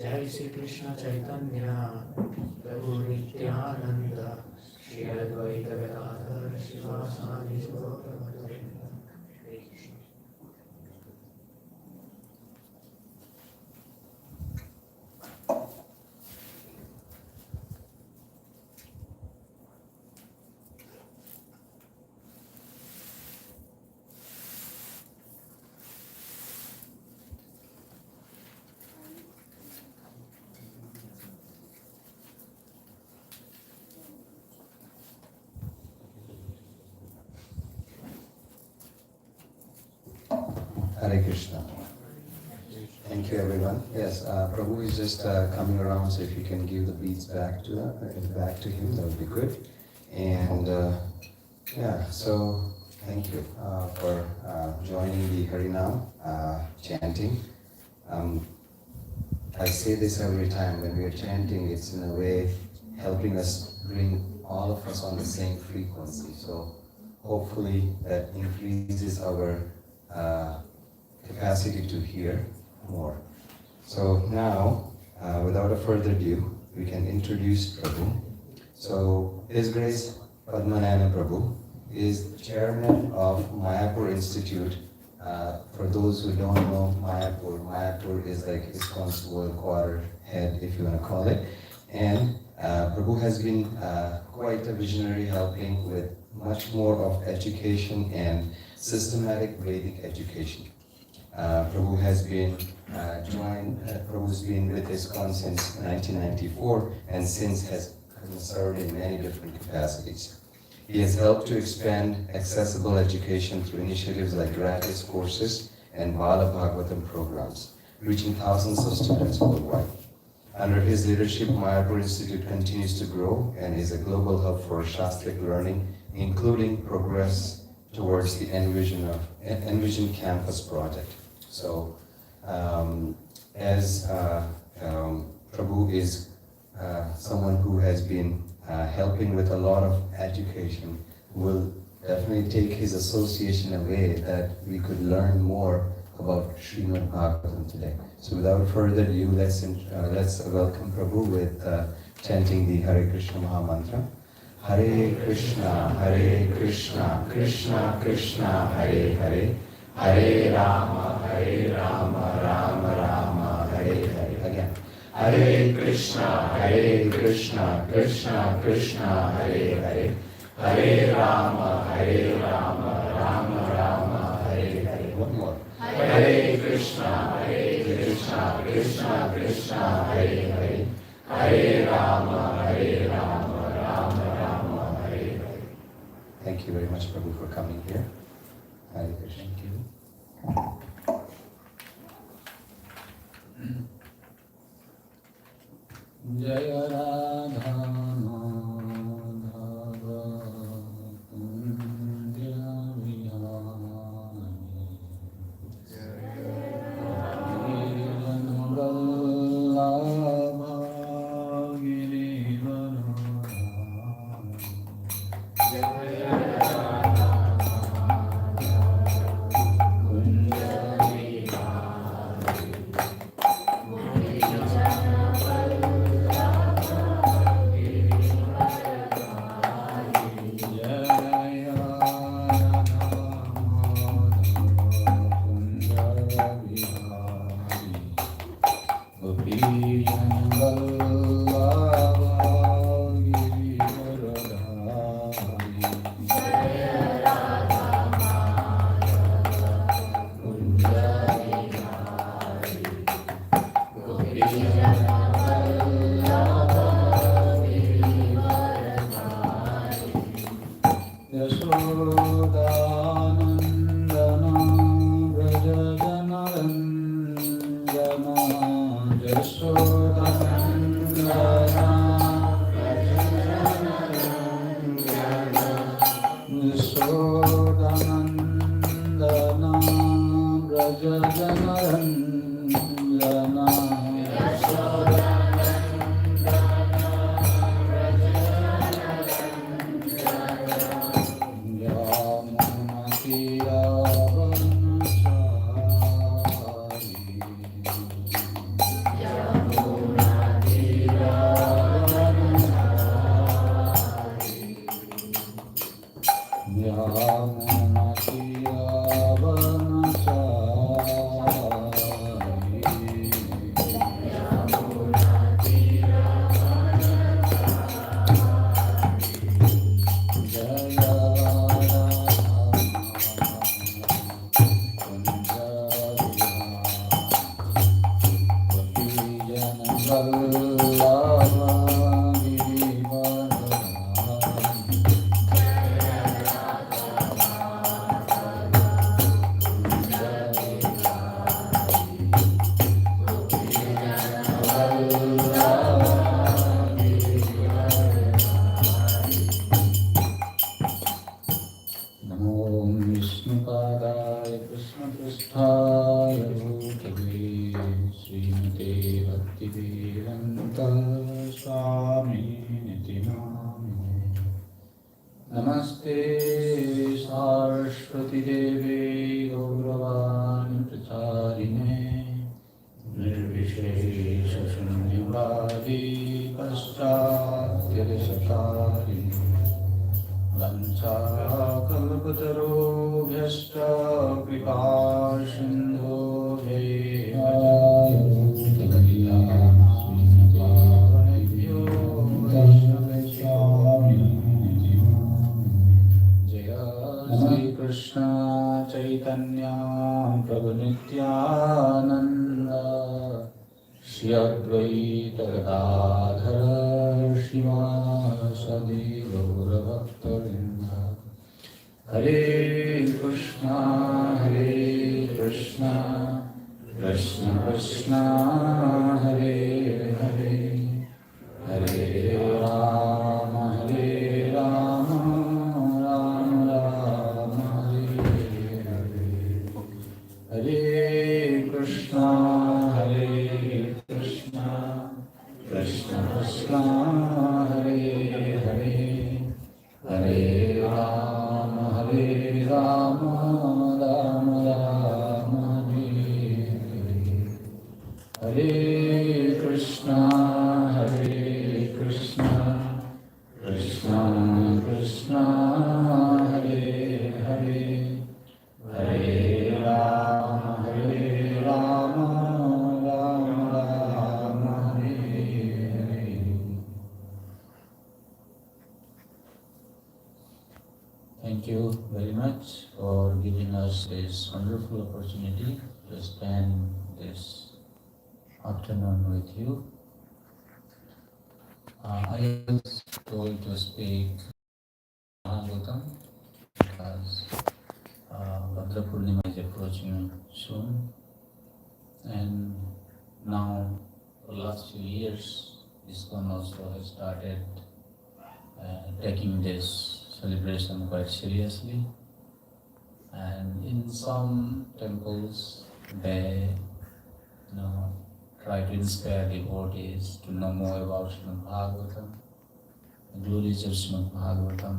Jai Sri Krishna Chaitanya Prabhu Nityananda Shri Advaita Vedanta Srivasadi Saroja. Hare Krishna. Thank you, everyone. Yes, Prabhu is just coming around, so if you can give the beads back to him, that would be good. And yeah, so thank you for joining the Harinam chanting. I say this every time when we are chanting, it's in a way helping us bring all of us on the same frequency. So hopefully that increases our capacity to hear more. So now, without a further ado, we can introduce Prabhu. So His Grace Padmanayana Prabhu is chairman of Mayapur Institute. For those who don't know Mayapur is like ISKCON's world quarter head, if you want to call it. And Prabhu has been quite a visionary, helping with much more of education and systematic Vedic education. Prabhu has been Prabhu's been with ISKCON since 1994 and since has served in many different capacities. He has helped to expand accessible education through initiatives like gratis courses and Bhagavatam programs, reaching thousands of students worldwide. Under his leadership, Mayapur Institute continues to grow and is a global hub for Shastric learning, including progress towards the Envision Campus project. So, as Prabhu is someone who has been helping with a lot of education, will definitely take his association away that we could learn more about Srimad Bhagavatam today. So without further ado, let's welcome Prabhu with chanting the Hare Krishna Maha Mantra. Hare Krishna, Krishna Krishna, Hare Hare, Hare Rama, Rama Rama, Hare Hare. Again. Hare Krishna, Krishna Krishna, Hare Hare, Hare Rama, Rama Rama, Hare Hare. One more. Hare Krishna, Krishna Krishna, Hare Hare, Hare Rama, Rama Rama, Hare Hare. Thank you very much, Prabhu, for coming here. Hare Krishna. Thank you. Jaya Radha Madhava Kundya Vihari Vallabha Girivardhari Jaya Radha Kundya Namaste Saraswati Devi Gauravani Pracharine Nirvishesha Shunyavadi Paschatyadesakarine Vancha Kalpatarobhyashta Kripa Sindhu Shri Krishna Chaitanya Prabhu Nityananda Shri Advaita Gadadhara Shivasadi Gaura Bhaktavinda Hare Krishna Krishna Krishna Hare Hare Hare Rama Rama Rama Hare Krishna Krishna Krishna Hare Hare Hare Rama Rama Rama Hare Krishna Krishna Krishna Krishna Hare Hare Hare Rama Rama Rama Hare. Thank you very much for giving us this wonderful opportunity to spend this afternoon with you. I was told to speak Bhagavatam because Bhadra Purnima is approaching soon, and now for the last few years ISKCON also has started taking this celebration quite seriously, and in some temples they try to inspire devotees to know more about Srimad Bhagavatam, the glories of Srimad Bhagavatam,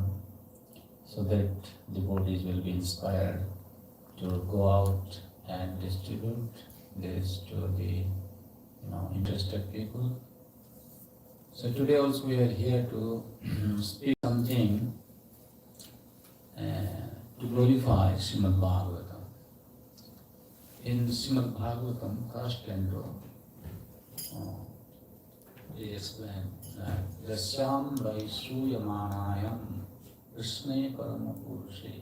so that devotees will be inspired to go out and distribute this to the interested people. So today also we are here to speak something to glorify Srimad Bhagavatam. In Srimad Bhagavatam, first canto, they explain that Yasyam Vaishuyamanayam Krishne Paramapurushe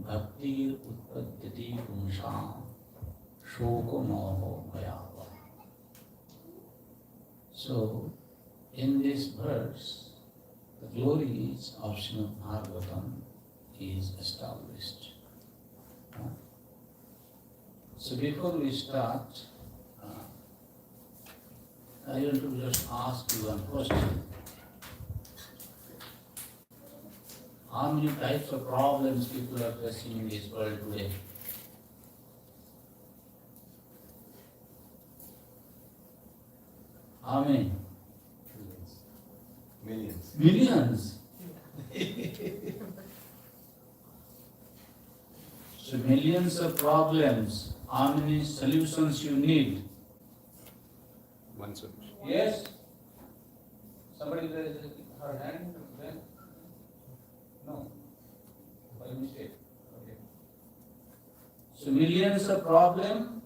Bhaktir Utpadyati Pumsham Shoko Moho Bhayava. So, in this verse, the glories of Srimad Bhagavatam is established. So before we start, I want to just ask you one question. How many types of problems people are facing in this world today? How many? Millions. Millions. So millions of problems. How many solutions you need? One solution. Yes? Somebody raised her hand? Then? No. By mistake. Okay. So millions of problem,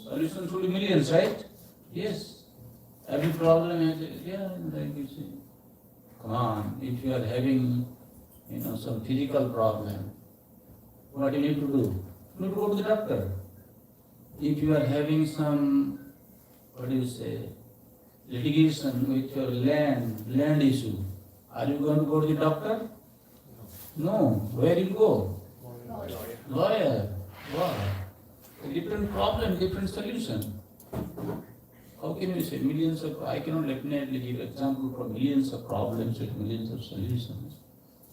solutions will be millions, right? Yes. Every problem has, like you see. Come on, if you are having, some physical problem, what do you need to do? You need to go to the doctor. If you are having some, litigation with your land issue, are you going to go to the doctor? No. Where you go? Lawyer. Wow. Different problem, different solution. How can you say millions of, I cannot definitely give example for millions of problems with millions of solutions.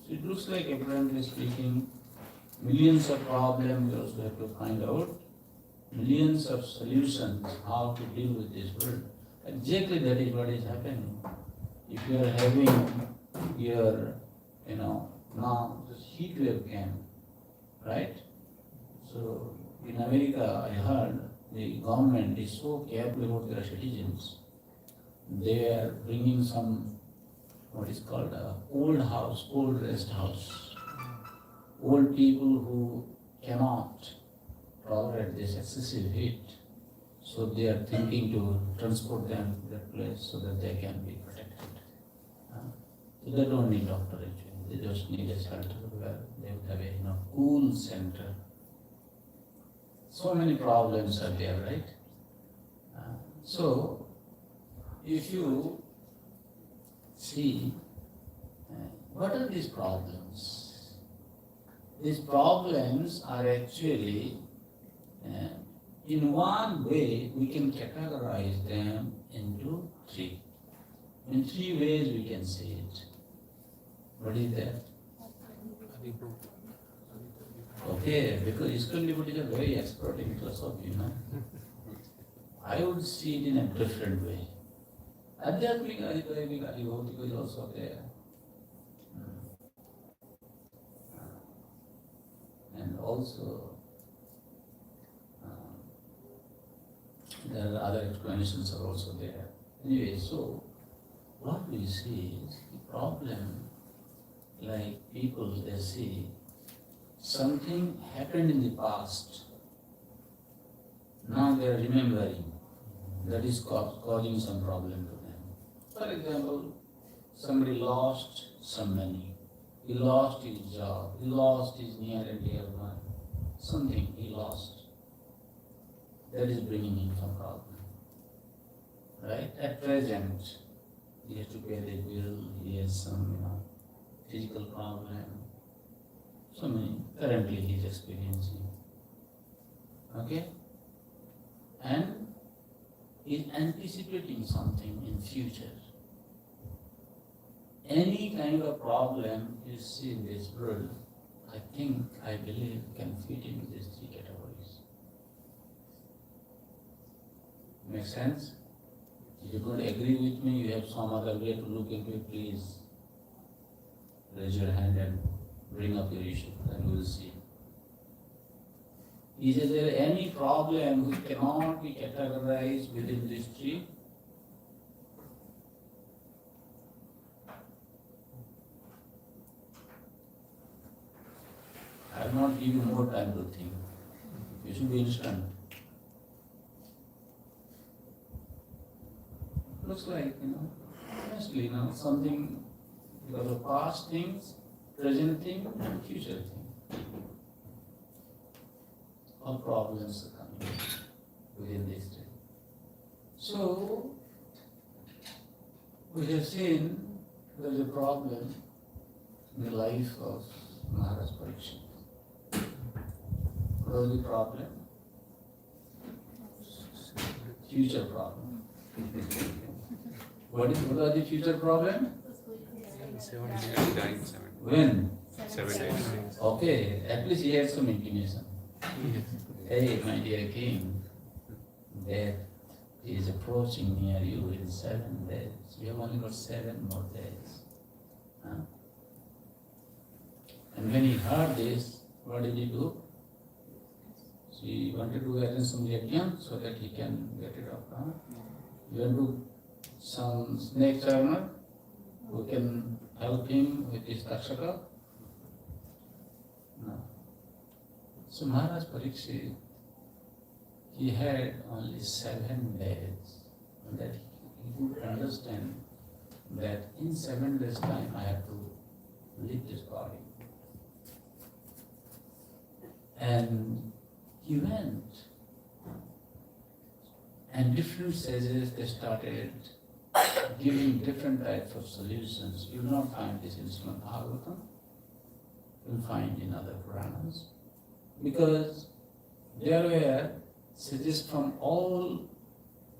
So it looks like, apparently speaking, millions of problems, we also have to find out millions of solutions, how to deal with this world. Exactly that is what is happening. If you are having your now this heat wave came, right? So in America, I heard the government is so careful about their citizens. They are bringing some, what is called a old rest house. Old people who cannot tolerate this excessive heat. So they are thinking to transport them to that place so that they can be protected. So they don't need doctor actually. They just need a shelter where they would have a cool center. So many problems are there, right? So if you see, what are these problems? These problems are actually, in one way, we can categorize them into three. In three ways we can see it. What is that? Okay, because ISKCON devotees are very expert in philosophy, I would see it in a different way. Adhyatmika, Adhyatmika, Adhyatmika is also there. And also, there are other explanations are also there. Anyway, so what we see is the problem, like people, they see something happened in the past. Now they are remembering. That is causing some problem to them. For example, somebody lost some money. He lost his job. He lost his near and dear one. Something he lost. That is bringing him some problem. Right? At present, he has to pay the bill. He has some, physical problem. So many. Currently, he is experiencing. Okay? And is anticipating something in future. Any kind of problem you see in this world, I believe can fit into these three categories. Make sense? If you don't agree with me, you have some other way to look into it, please raise your hand and bring up your issue, and we will see. Is there any problem which cannot be categorized within this tree? I will not give you more time to think. You should be instant. Looks like, honestly, something because of past things, present thing, and future thing. All problems are coming within this day. So, we have seen there is a problem in the life of Maharaj Parikshit. What was the problem? Future problem. What was the future problem? 7 days, dying 7. When? 7 days. Okay, at least he had some intimation. Hey, my dear king, death is approaching near you in 7 days. You have only got 7 more days. And when he heard this, what did he do? He wanted to arrange some yajna so that he can get it up. He went to some snake charmer who can help him with his takshaka. No. So Maharaj Parikshit, he had only 7 days, and that he could understand that in 7 days' time I have to leave this body. And he went, and different sages, they started giving different types of solutions. You will not find this in Srimad Bhagavatam, you will find in other Puranas. Because there were sages from all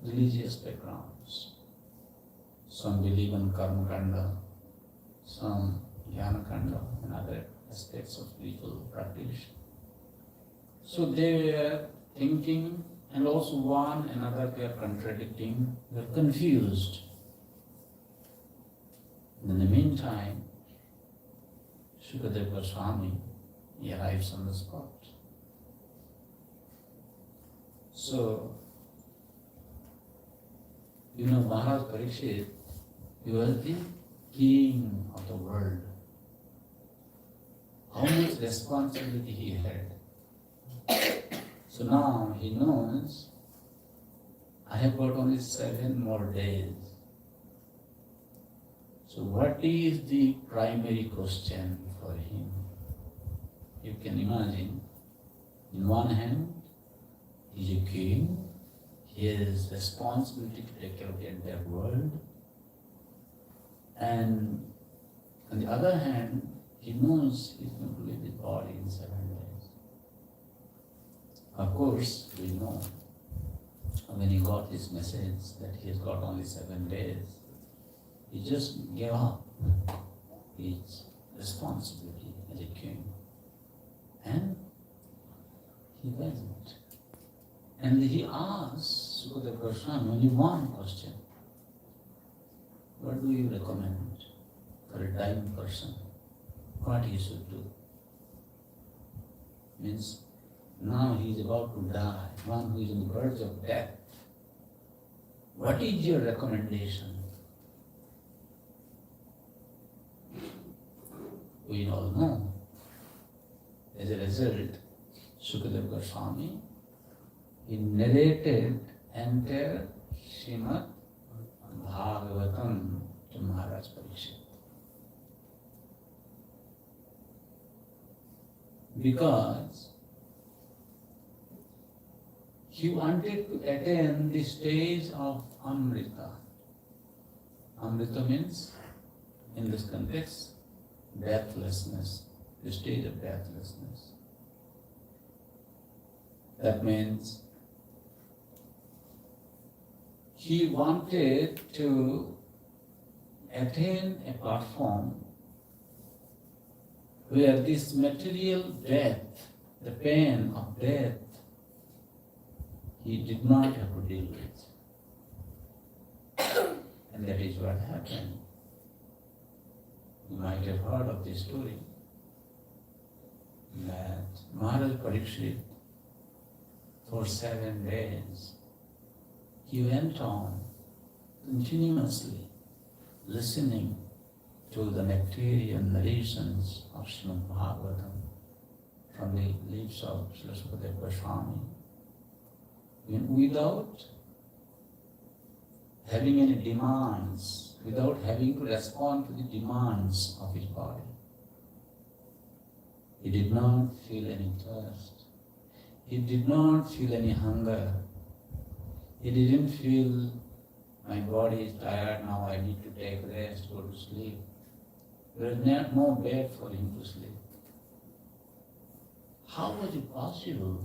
religious backgrounds. Some believe in karma kanda, some jnana kanda, and other aspects of spiritual practice. So they were thinking, and also one another were contradicting, were confused. In the meantime, Shukadeva Goswami, he arrives on the spot. So, Maharaj Parikshit, he was the king of the world. How much responsibility he had. So now he knows, I have got only 7 more days. So what is the primary question for him? You can imagine, in one hand, he is a king, he has responsibility to take care of the entire world, and on the other hand, he knows he is going to leave his body in 7 days. Of course, we know when he got this message that he has got only 7 days, he just gave up his responsibility as a king. And he went. And he asked Sukadeva Goswami only one question. What do you recommend for a dying person? What he should do? Means now he is about to die, one who is on the verge of death. What is your recommendation? We all know. As a result, Sukadeva Goswami, he narrated entire Srimad Bhagavatam to Maharaj Parikshit. Because he wanted to attain the stage of Amrita. Amrita means, in this context, deathlessness, the stage of deathlessness. That means he wanted to attain a platform where this material death, the pain of death, he did not have to deal with. And that is what happened. You might have heard of this story that Maharaj Parikshit, for 7 days, he went on continuously listening to the nectarian narrations of Srimad Bhagavatam from the lips of Srila Sukadeva Goswami, without having any demands, without having to respond to the demands of his body. He did not feel any thirst. He did not feel any hunger. He didn't feel, my body is tired now, I need to take rest, go to sleep. There is no bed for him to sleep. How was it possible?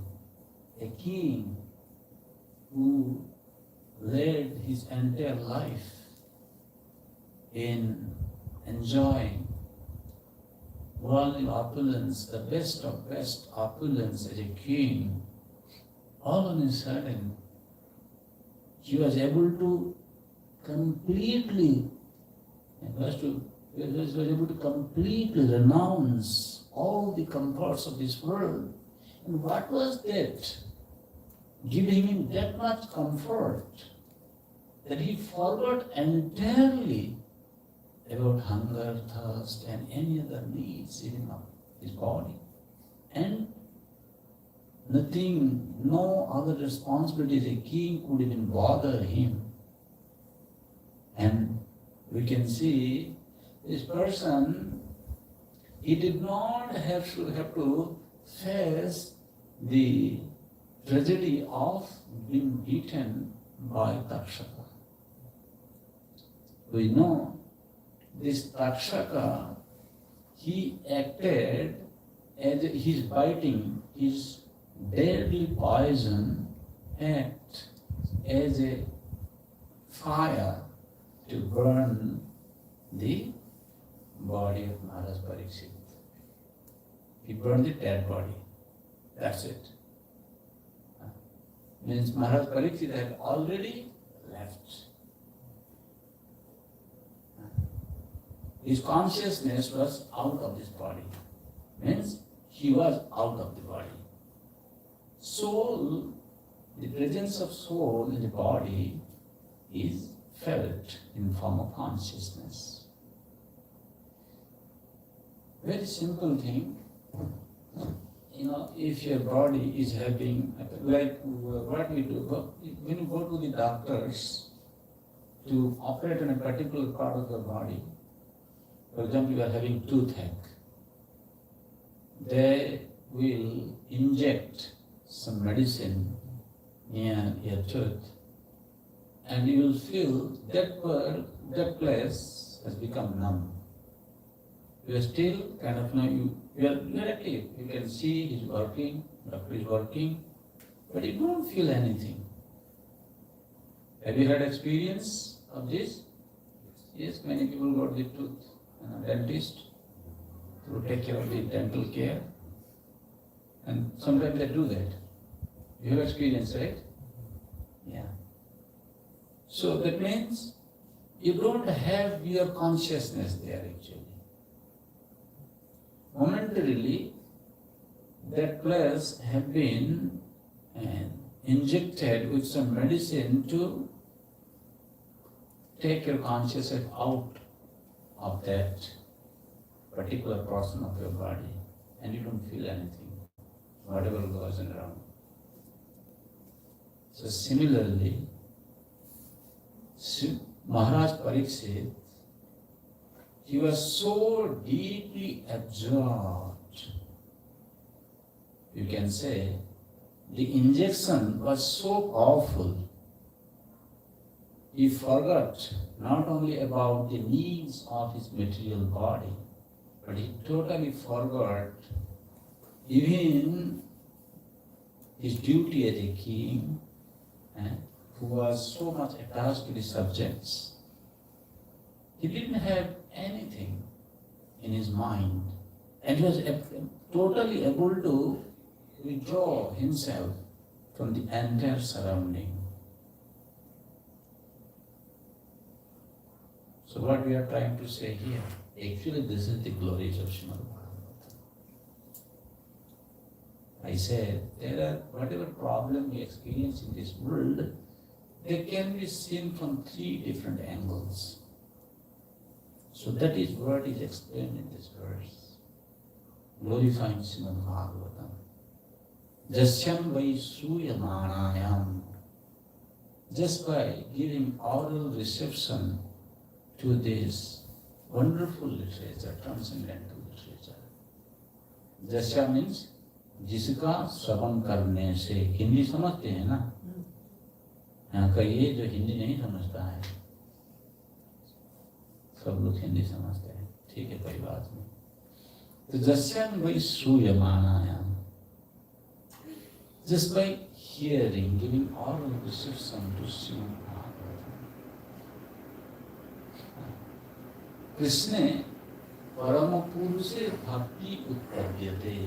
A king who led his entire life in enjoying worldly opulence, the best of best opulence as a king, all of a sudden he was able to completely renounce all the comforts of this world. And what was that giving him that much comfort that he forgot entirely about hunger, thirst, and any other needs even of his body. And nothing, no other responsibilities a king could even bother him. And we can see this person, he did not have to face the tragedy of being beaten by Takshaka. We know this Takshaka, he acted as his biting, his deadly poison act as a fire to burn the body of Maharaj Parikshit. He burned the dead body. That's it. Means Maharaj Parikshit had already left. His consciousness was out of this body. Means he was out of the body. Soul, the presence of soul in the body is felt in form of consciousness. Very simple thing. If your body is having, like what we do, when you go to the doctors to operate on a particular part of the body, for example, you are having toothache, they will inject some medicine near your tooth, and you will feel that place has become numb. You are still kind of, you are active. You can see he's working, doctor is working, but you don't feel anything. Have you had experience of this? Yes, many people go to the tooth dentist to take care of the dental care, and sometimes they do that. You have experience, right? Yeah. So that means you don't have your consciousness there actually. Momentarily, that place have been injected with some medicine to take your consciousness out of that particular portion of your body, and you don't feel anything, whatever goes around. So similarly, Maharaj Pariksit, he was so deeply absorbed. You can say the injection was so powerful. He forgot not only about the needs of his material body, but he totally forgot even his duty as a king, who was so much attached to the subjects. He didn't have anything in his mind, and he was totally able to withdraw himself from the entire surrounding. So what we are trying to say here, actually this is the glories of Srimad Bhagavatam. I said, whatever problem we experience in this world, they can be seen from 3 different angles. So that is what is explained in this verse. Glorifying Srimad Bhagavatam. Jasyam vai suyamanayam. Just by giving oral reception to this wonderful literature, transcendental literature. Jasya means जिसका श्रवण करने से, हिंदी समझते हैं ना? यहाँ कहिए जो हिंदी नहीं समझता है, सब लोग हिंदी समझते हैं, ठीक है, कोई बात नहीं. तो जस्यान वै श्रूयमानायाम, just by hearing, giving oral reception to Srimad Bhagavatam. कृष्णे परम पुरुषे भक्ति उत्पद्यते.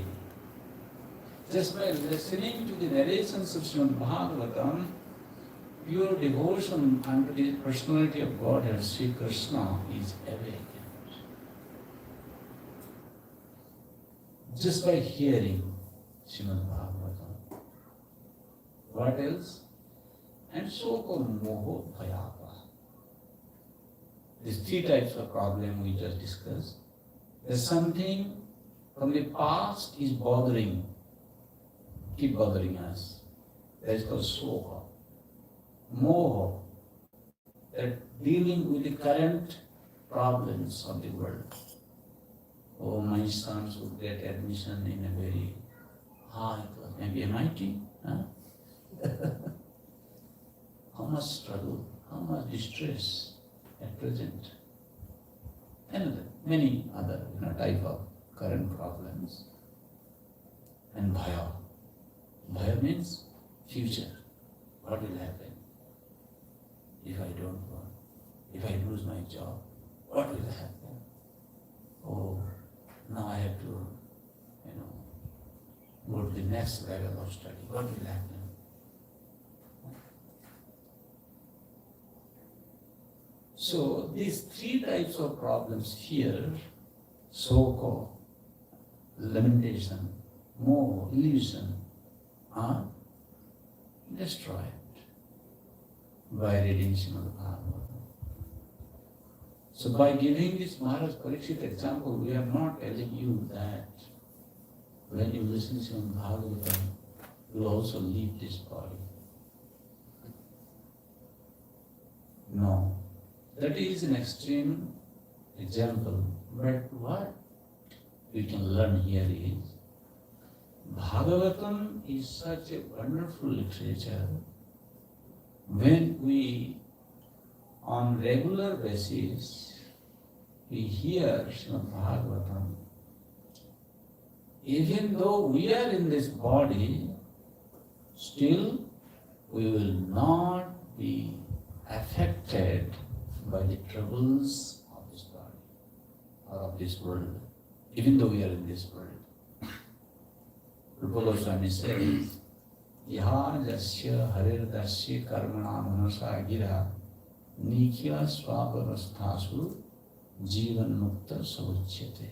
Just by listening to the narrations of Srimad Bhagavatam, pure devotion unto the personality of Godhead, Sri Krishna, is awakened. Just by hearing Srimad Bhagavatam. What else? And so called moho bhayapa. These 3 types of problem we just discussed. There's something from the past is keep bothering us. That is called soha. Moha, that dealing with the current problems of the world. Oh, my sons would get admission in a very high class, maybe MIT. Huh? How much struggle, how much distress at present. And many other type of current problems. And bhaya. Bhaya means future. What will happen if I don't work? If I lose my job, what will happen? Oh, now I have to, go to the next level of study. What will happen? So these three types of problems, fear, soko, lamentation, moh, illusion, are destroyed by reading Srimad Bhagavatam. So by giving this Maharaj Parikshit example, we are not telling you that when you listen to Srimad Bhagavatam, you will also leave this body. No. That is an extreme example. But what we can learn here is, Bhagavatam is such a wonderful literature. When we, on regular basis, we hear Srimad Bhagavatam, even though we are in this body, still we will not be affected by the troubles of this body or of this world, even though we are in this world. Rupa Goswami says, Yaha jasya harirdasya karmana manasa gira nikhya swabhavasthasu jivan mukta sauchyate.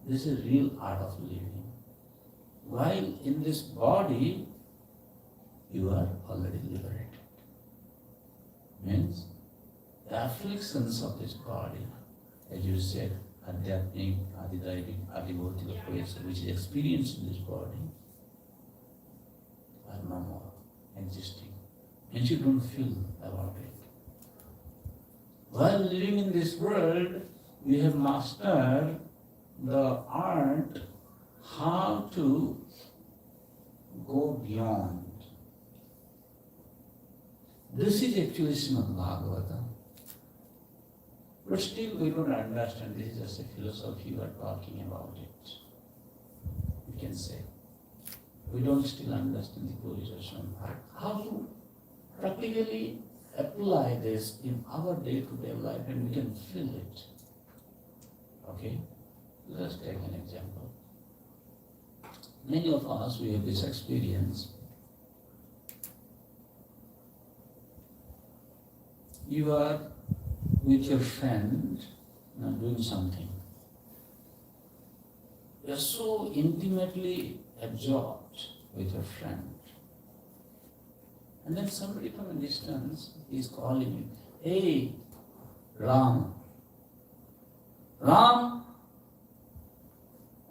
This is real art of living. While in this body, you are already liberated. Means the afflictions of this body, as you said, adhyatmic, adidaivic, adibhautika pressure, which is experienced in this body, are no more existing. And you don't feel about it. While living in this world, we have mastered the art how to go beyond. This is actually Srimad Bhagavatam. But still we don't understand. This is just a philosophy we are talking about it. We can say. We don't still understand the glories of Srimad Bhagavatam. How to practically apply this in our day-to-day life and we can feel it. Okay? Let us take an example. Many of us, we have this experience. You are with your friend doing something. You are so intimately absorbed with your friend. And then somebody from a distance is calling you, hey, Ram. Ram!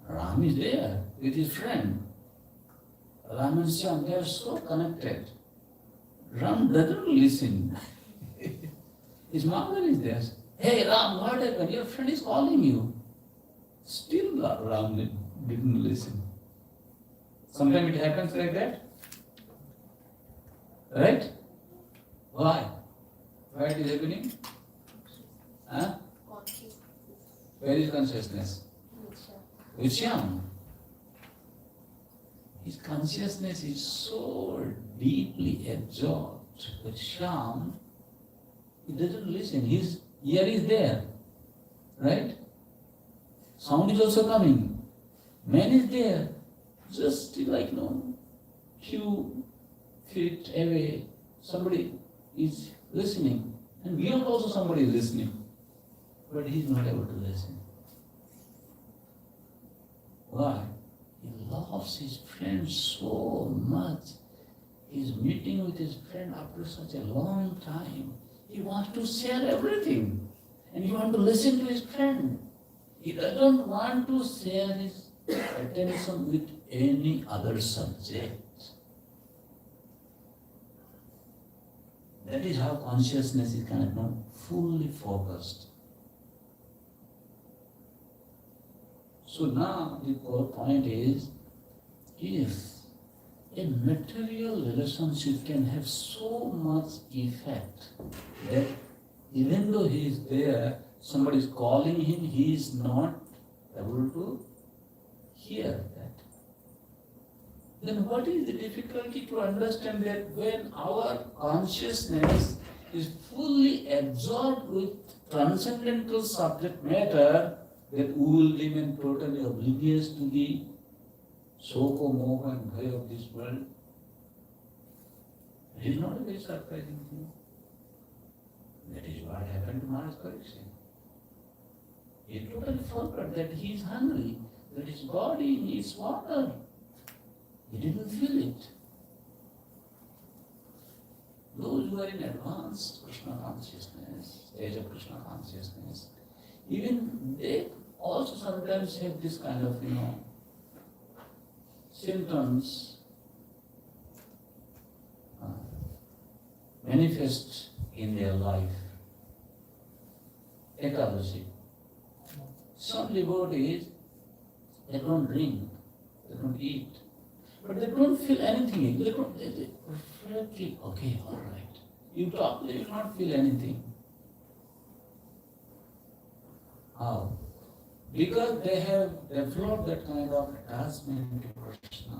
Ram is there with his friend. Ram and Shyam, they are so connected. Ram doesn't listen. His mother is there. Hey Ram, what happened? Your friend is calling you. Still Ram didn't listen. Sometimes it happens like that. Right? Why? Why it is happening? Huh? Where is consciousness? With Shyam. His consciousness is so deeply absorbed with Shyam, he doesn't listen. His ear is there. Right? Sound is also coming. Man is there. Just like, few feet away, somebody is listening. And beyond also somebody is listening. But he is not able to listen. Why? He loves his friend so much. He is meeting with his friend after such a long time. He wants to share everything. And he wants to listen to his friend. He doesn't want to share his attention with any other subject. That is how consciousness is fully focused. So now the core point is, if a material relationship can have so much effect that even though he is there, somebody is calling him, he is not able to hear that. Then what is the difficulty to understand that when our consciousness is fully absorbed with transcendental subject matter, that we will remain totally oblivious to the soko, moha and bhaya of this world? It is not a very surprising thing. That is what happened to Maharaj Pariksit. He totally forgot that he is hungry, that his body needs water. He didn't feel it. Those who are in advanced Krishna consciousness, stage of Krishna consciousness, even they also sometimes have this kind of, symptoms manifest in their life. Ekadashi. Some devotees, they don't drink, they don't eat, but they don't feel anything. They reflect, okay, all right. You talk, they will not feel anything. How? Because they have developed that kind of attachment to Krishna,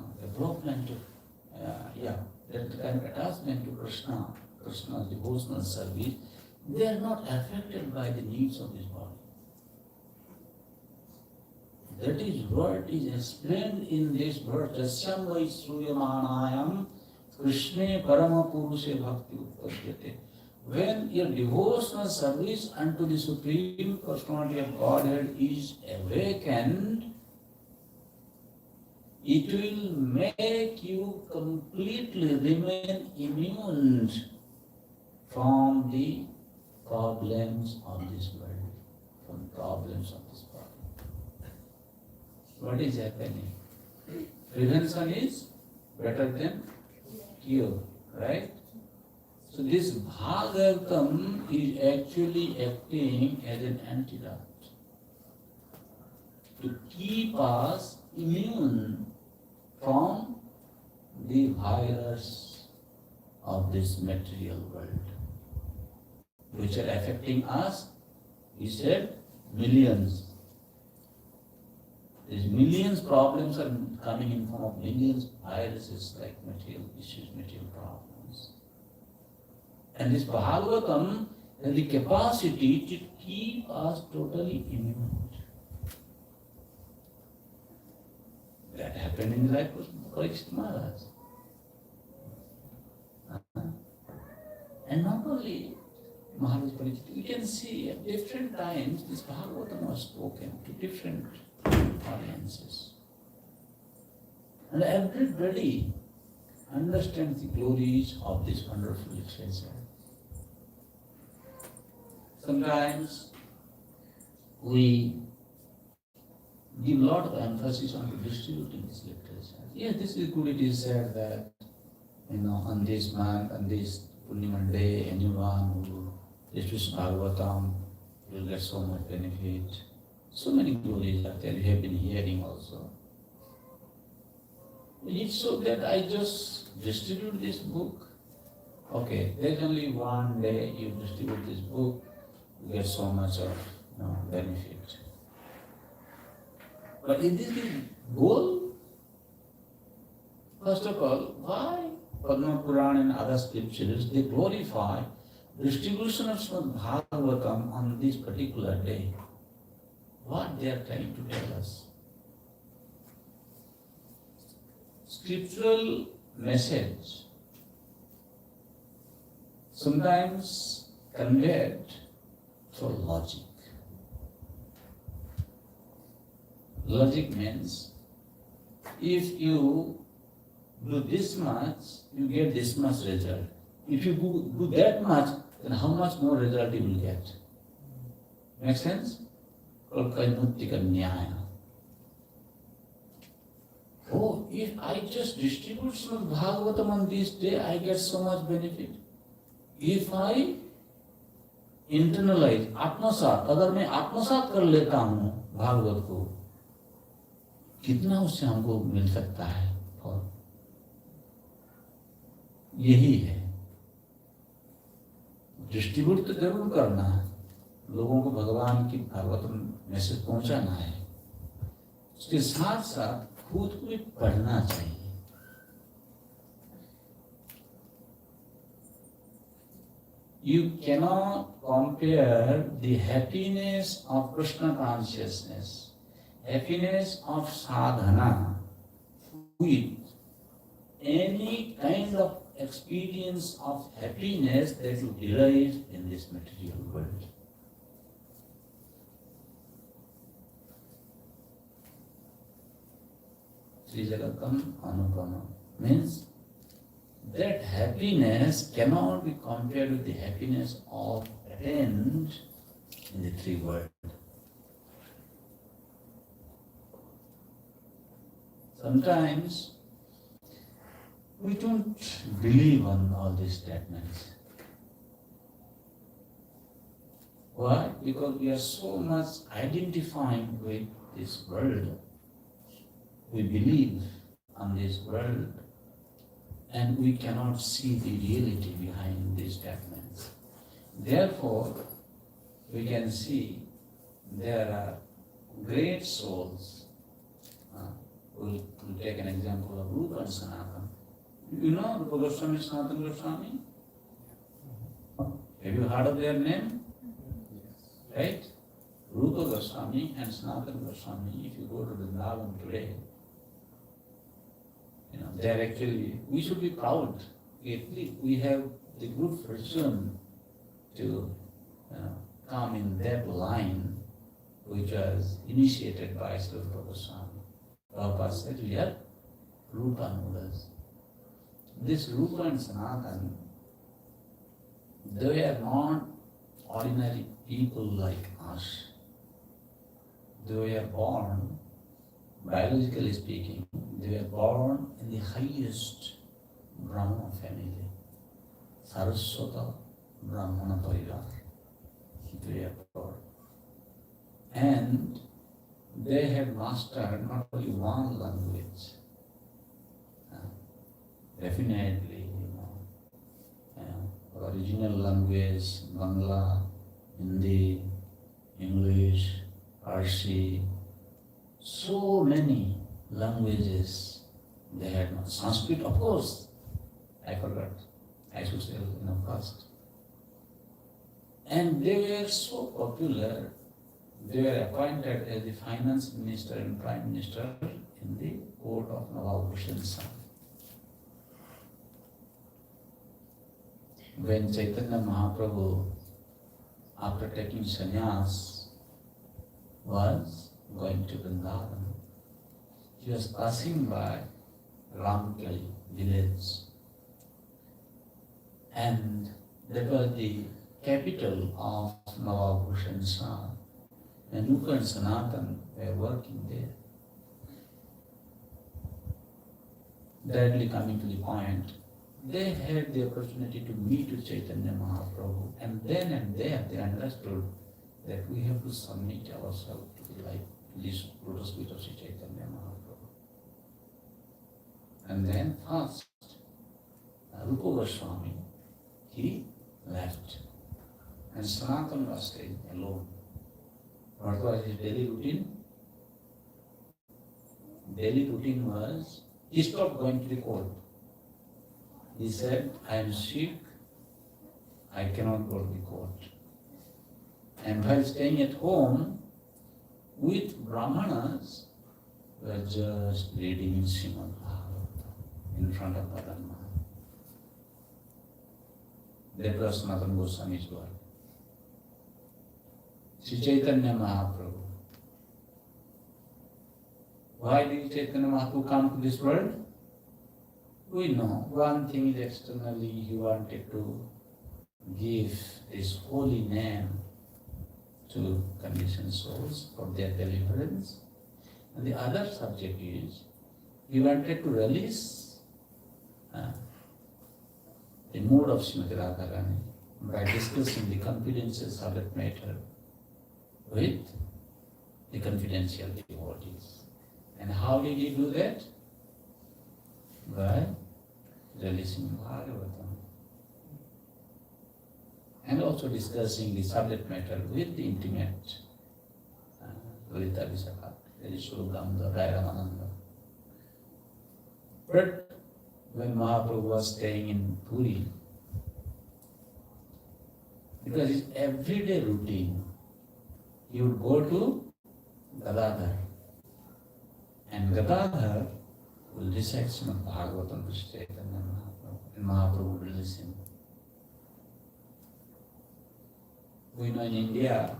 that kind of attachment to Krishna, Krishna's devotional service, they are not affected by the needs of this body. That is what is explained in this verse, Jasyam vai sruyamanayam Krishne parama purushe bhakti utpadyate. When your devotional service unto the Supreme Personality of Godhead is awakened, it will make you completely remain immune from the problems of this world, from problems of this body. What is happening? Prevention is better than cure, right? So this Bhagavatam is actually acting as an antidote to keep us immune from the virus of this material world, which are affecting us, he said, millions. These millions problems are coming in form of millions viruses like material issues, material problems. And this Bhagavatam has the capacity to keep us totally immune. That happened in the life of Pariksit Maharaj. And not only Maharaj Pariksit, you can see at different times this Bhagavatam was spoken to different audiences. And everybody understands the glories of this wonderful literature. Sometimes we give a lot of emphasis on distributing this literature. Yes, this is good. It is said that, on this month, on this Purnima day, anyone who distributes Bhagavatam will get so much benefit. So many glories are there. You have been hearing also. It's so that I just distribute this book. Okay, there's only one day you distribute this book, you get so much of benefit. But is this the goal? First of all, why Padma Purana and other scriptures, they glorify distribution of Srimad Bhagavatam on this particular day? What they are trying to tell us? Scriptural message sometimes conveyed through logic. Logic means if you do this much, you get this much result. If you do that much, then how much more result you will get? Make sense? Called Kaimuttika Nyaya. Oh, if I just distribute Srimad Bhagavatam on this day, I get so much benefit. If I internalize, आत्मसात, अगर मैं आत्मसात कर लेता हूँ भागवत को, कितना उससे हमको मिल सकता है? और यही है, डिस्ट्रीब्यूट तो जरूर करना है, लोगों को भगवान की भागवतम मैसेज पहुंचाना है, उसके साथ साथ खुद को भी पढ़ना चाहिए. You cannot compare the happiness of Krishna consciousness, happiness of sadhana with any kind of experience of happiness that you derive in this material world. Sri Jagatam Anupama means that happiness cannot be compared with the happiness of attained in the three worlds. Sometimes we don't believe on all these statements. Why? Because we are so much identifying with this world. We believe on this world and we cannot see the reality behind these statements. Therefore, we can see there are great souls. We'll take an example of Rupa and Sanatana. You know Rupa Goswami, Sanatana Goswami? Have you heard of their name? Right? Rupa Goswami and Sanatana Goswami, if you go to Vrindavan today, they are actually, we should be proud. We have the good fortune to come in that line which was initiated by Sri Rupa Goswami. Prabhupada said we are Rupa Nudas. This Rupa and Sanatana, they are not ordinary people like us. They were born, biologically speaking, they were born in the highest Brahmana family, Saraswata Brahmana Parivar. They were born. And they had mastered not only one language, definitely, original language, Bangla, Hindi, English, Farsi, so many languages they had. Sanskrit, of course, I forgot. I should say, first. And they were so popular, they were appointed as the finance minister and prime minister in the court of Nawab Hussain's son. When Chaitanya Mahaprabhu, after taking sannyas, was going to Vrindavan, he was passing by Ramkali village, and that was the capital of Nawab Hussain's son. And Rupa and Sanatana were working there. Directly coming to the point, they had the opportunity to meet with Chaitanya Mahaprabhu, and then and there they understood that we have to submit ourselves to the life, this lotus feet of Sri Chaitanya Mahaprabhu. And then first, Rupa Goswami, he left, and Sanatana was staying alone. What was his daily routine? Daily routine was, he stopped going to the court. He said, I am sick, I cannot go to the court. And while staying at home, with Brahmanas, we were just reading Srimad Bhagavatam in front of Padmanayana. That was Sanatana Goswami's work. Sri Chaitanya Mahaprabhu. Why did Chaitanya Mahaprabhu come to this world? We know one thing is externally he wanted to give this holy name to conditioned souls for their deliverance. And the other subject is he wanted to release the mood of Srimati Radharani by discussing the confidential subject matter with the confidential devotees. And how did he do that? By releasing Bhagavatam. And also discussing the subject matter with the intimate Lita Visakha, Surgamda, Ramananda. But when Mahaprabhu was staying in Puri, because his everyday routine, he would go to Gadadhar, and Gadadhar will recite Srimad Bhagavatam to Chaitanya Mahaprabhu and Mahaprabhu will listen. We know in India,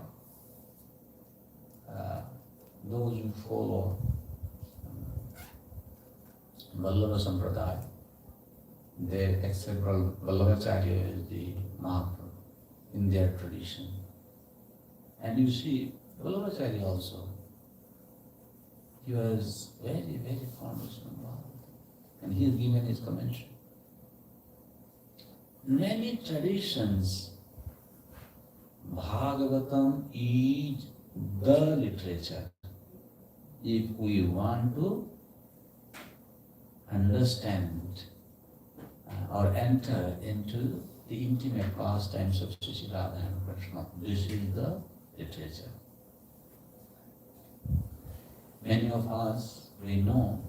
those who follow Vallabha Sampradaya, they accept Vallabhacharya as the Mahaprabhu in their tradition. And you see, Vallabhacharya also, he was very, very fond of Srimad Bhagavatam. And he has given his commentary. Many traditions, Bhagavatam is the literature. If we want to understand or enter into the intimate pastimes of Sri Radha and Krishna, this is the literature. Many of us, we know,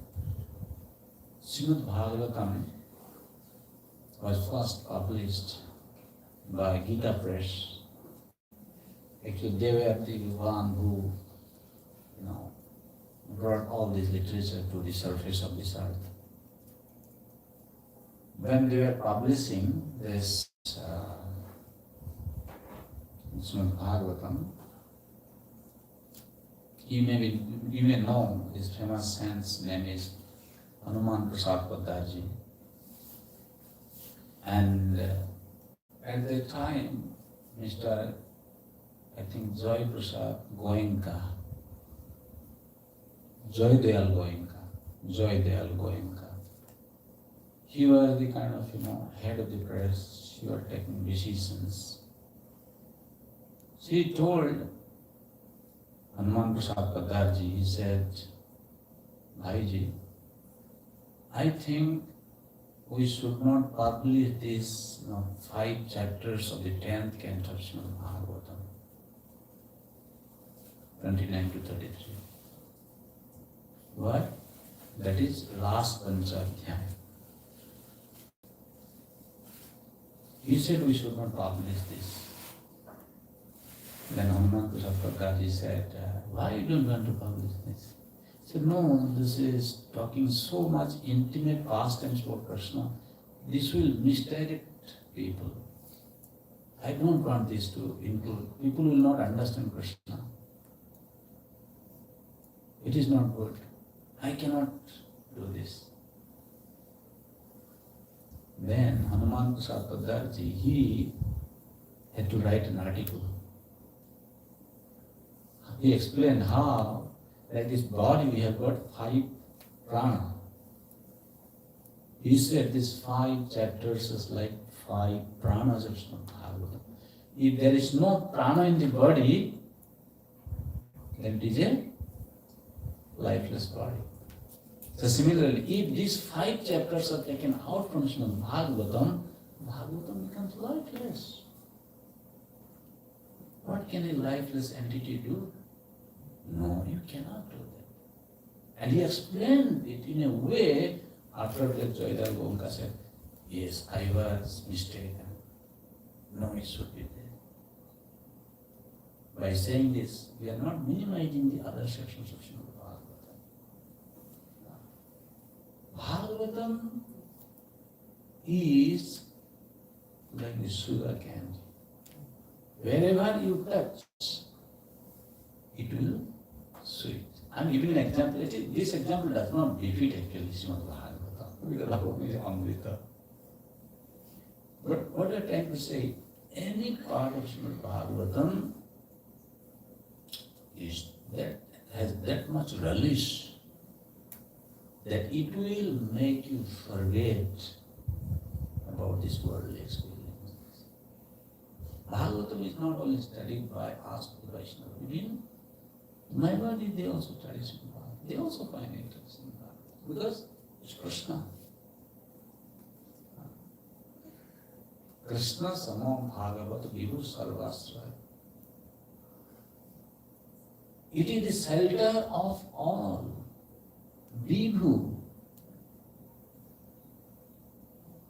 Srimad Bhagavatam was first published by Gita Press. Actually, they were the one who, brought all this literature to the surface of this earth. When they were publishing this Srimad Bhagavatam, you may know his famous saint's name is Hanuman Prasad Paddarji. And at that time, Mr. Joy Prasad Goenka, Joy Dayal Goenka, he was the kind of, head of the press. He was taking decisions. So he told Hanuman Prasad Paddarji, he said, Bhaiji, I think we should not publish these 5 chapters of the 10th canto of Srimad Bhagavatam, 29 to 33. Why? That is last Panchadhyaya. He said we should not publish this. Then Hanuman Prasad Paddarji said, why you don't want to publish this? He said, no, this is talking so much intimate pastimes about Krishna. This will misdirect people. I don't want this to include. People will not understand Krishna. It is not good. I cannot do this. Then Hanuman Prasad Paddarji, he had to write an article. He explained how, like this body, we have got 5 prana. He said these 5 chapters is like 5 pranas of Srimad Bhagavatam. If there is no prana in the body, then it is a lifeless body. So similarly, if these 5 chapters are taken out from Srimad Bhagavatam, Bhagavatam becomes lifeless. What can a lifeless entity do? No, you cannot do that. And he explained it in a way, after that Joydal Goenka said, yes, I was mistaken. No, it should be there. By saying this, we are not minimizing the other sections of Srimad Bhagavatam. Bhagavatam is like the sugar candy. Wherever you touch, it will sweet. I'm giving an example. This example does not defeat actually Srimad Bhagavatam, because Bhagavatam is Amrita. But what I'm trying to say, any part of Srimad Bhagavatam is that has that much relish that it will make you forget about this worldly experience. Bhagavatam is not only studied by us, the Vaishnava. Even Mayavadi, they also study Srimad Bhagavatam. They also find interest in Bhagavatam because it's Krishna. Krishna Samam Bhagavat Vibhu Sarvasra. It is the shelter of all. Vibhu.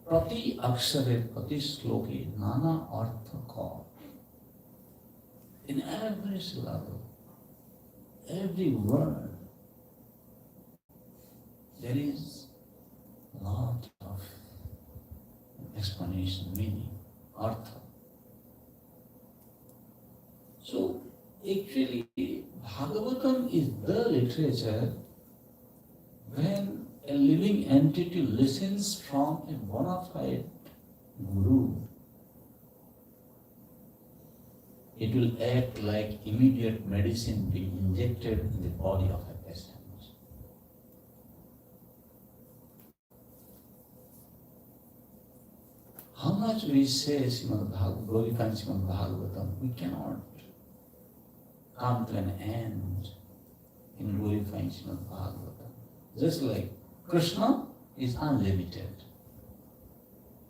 Prati akshare, prati sloki, nana artha ka. In every syllable, every word, there is a lot of the literature, when a living entity listens from a bona fide guru, it will act like immediate medicine being injected in the body of a patient. How much we say Srimad Bhagavatam, glorifying Srimad Bhagavatam, we cannot come to an end in glorifying Srimad Bhagavatam. Just like Krishna is unlimited.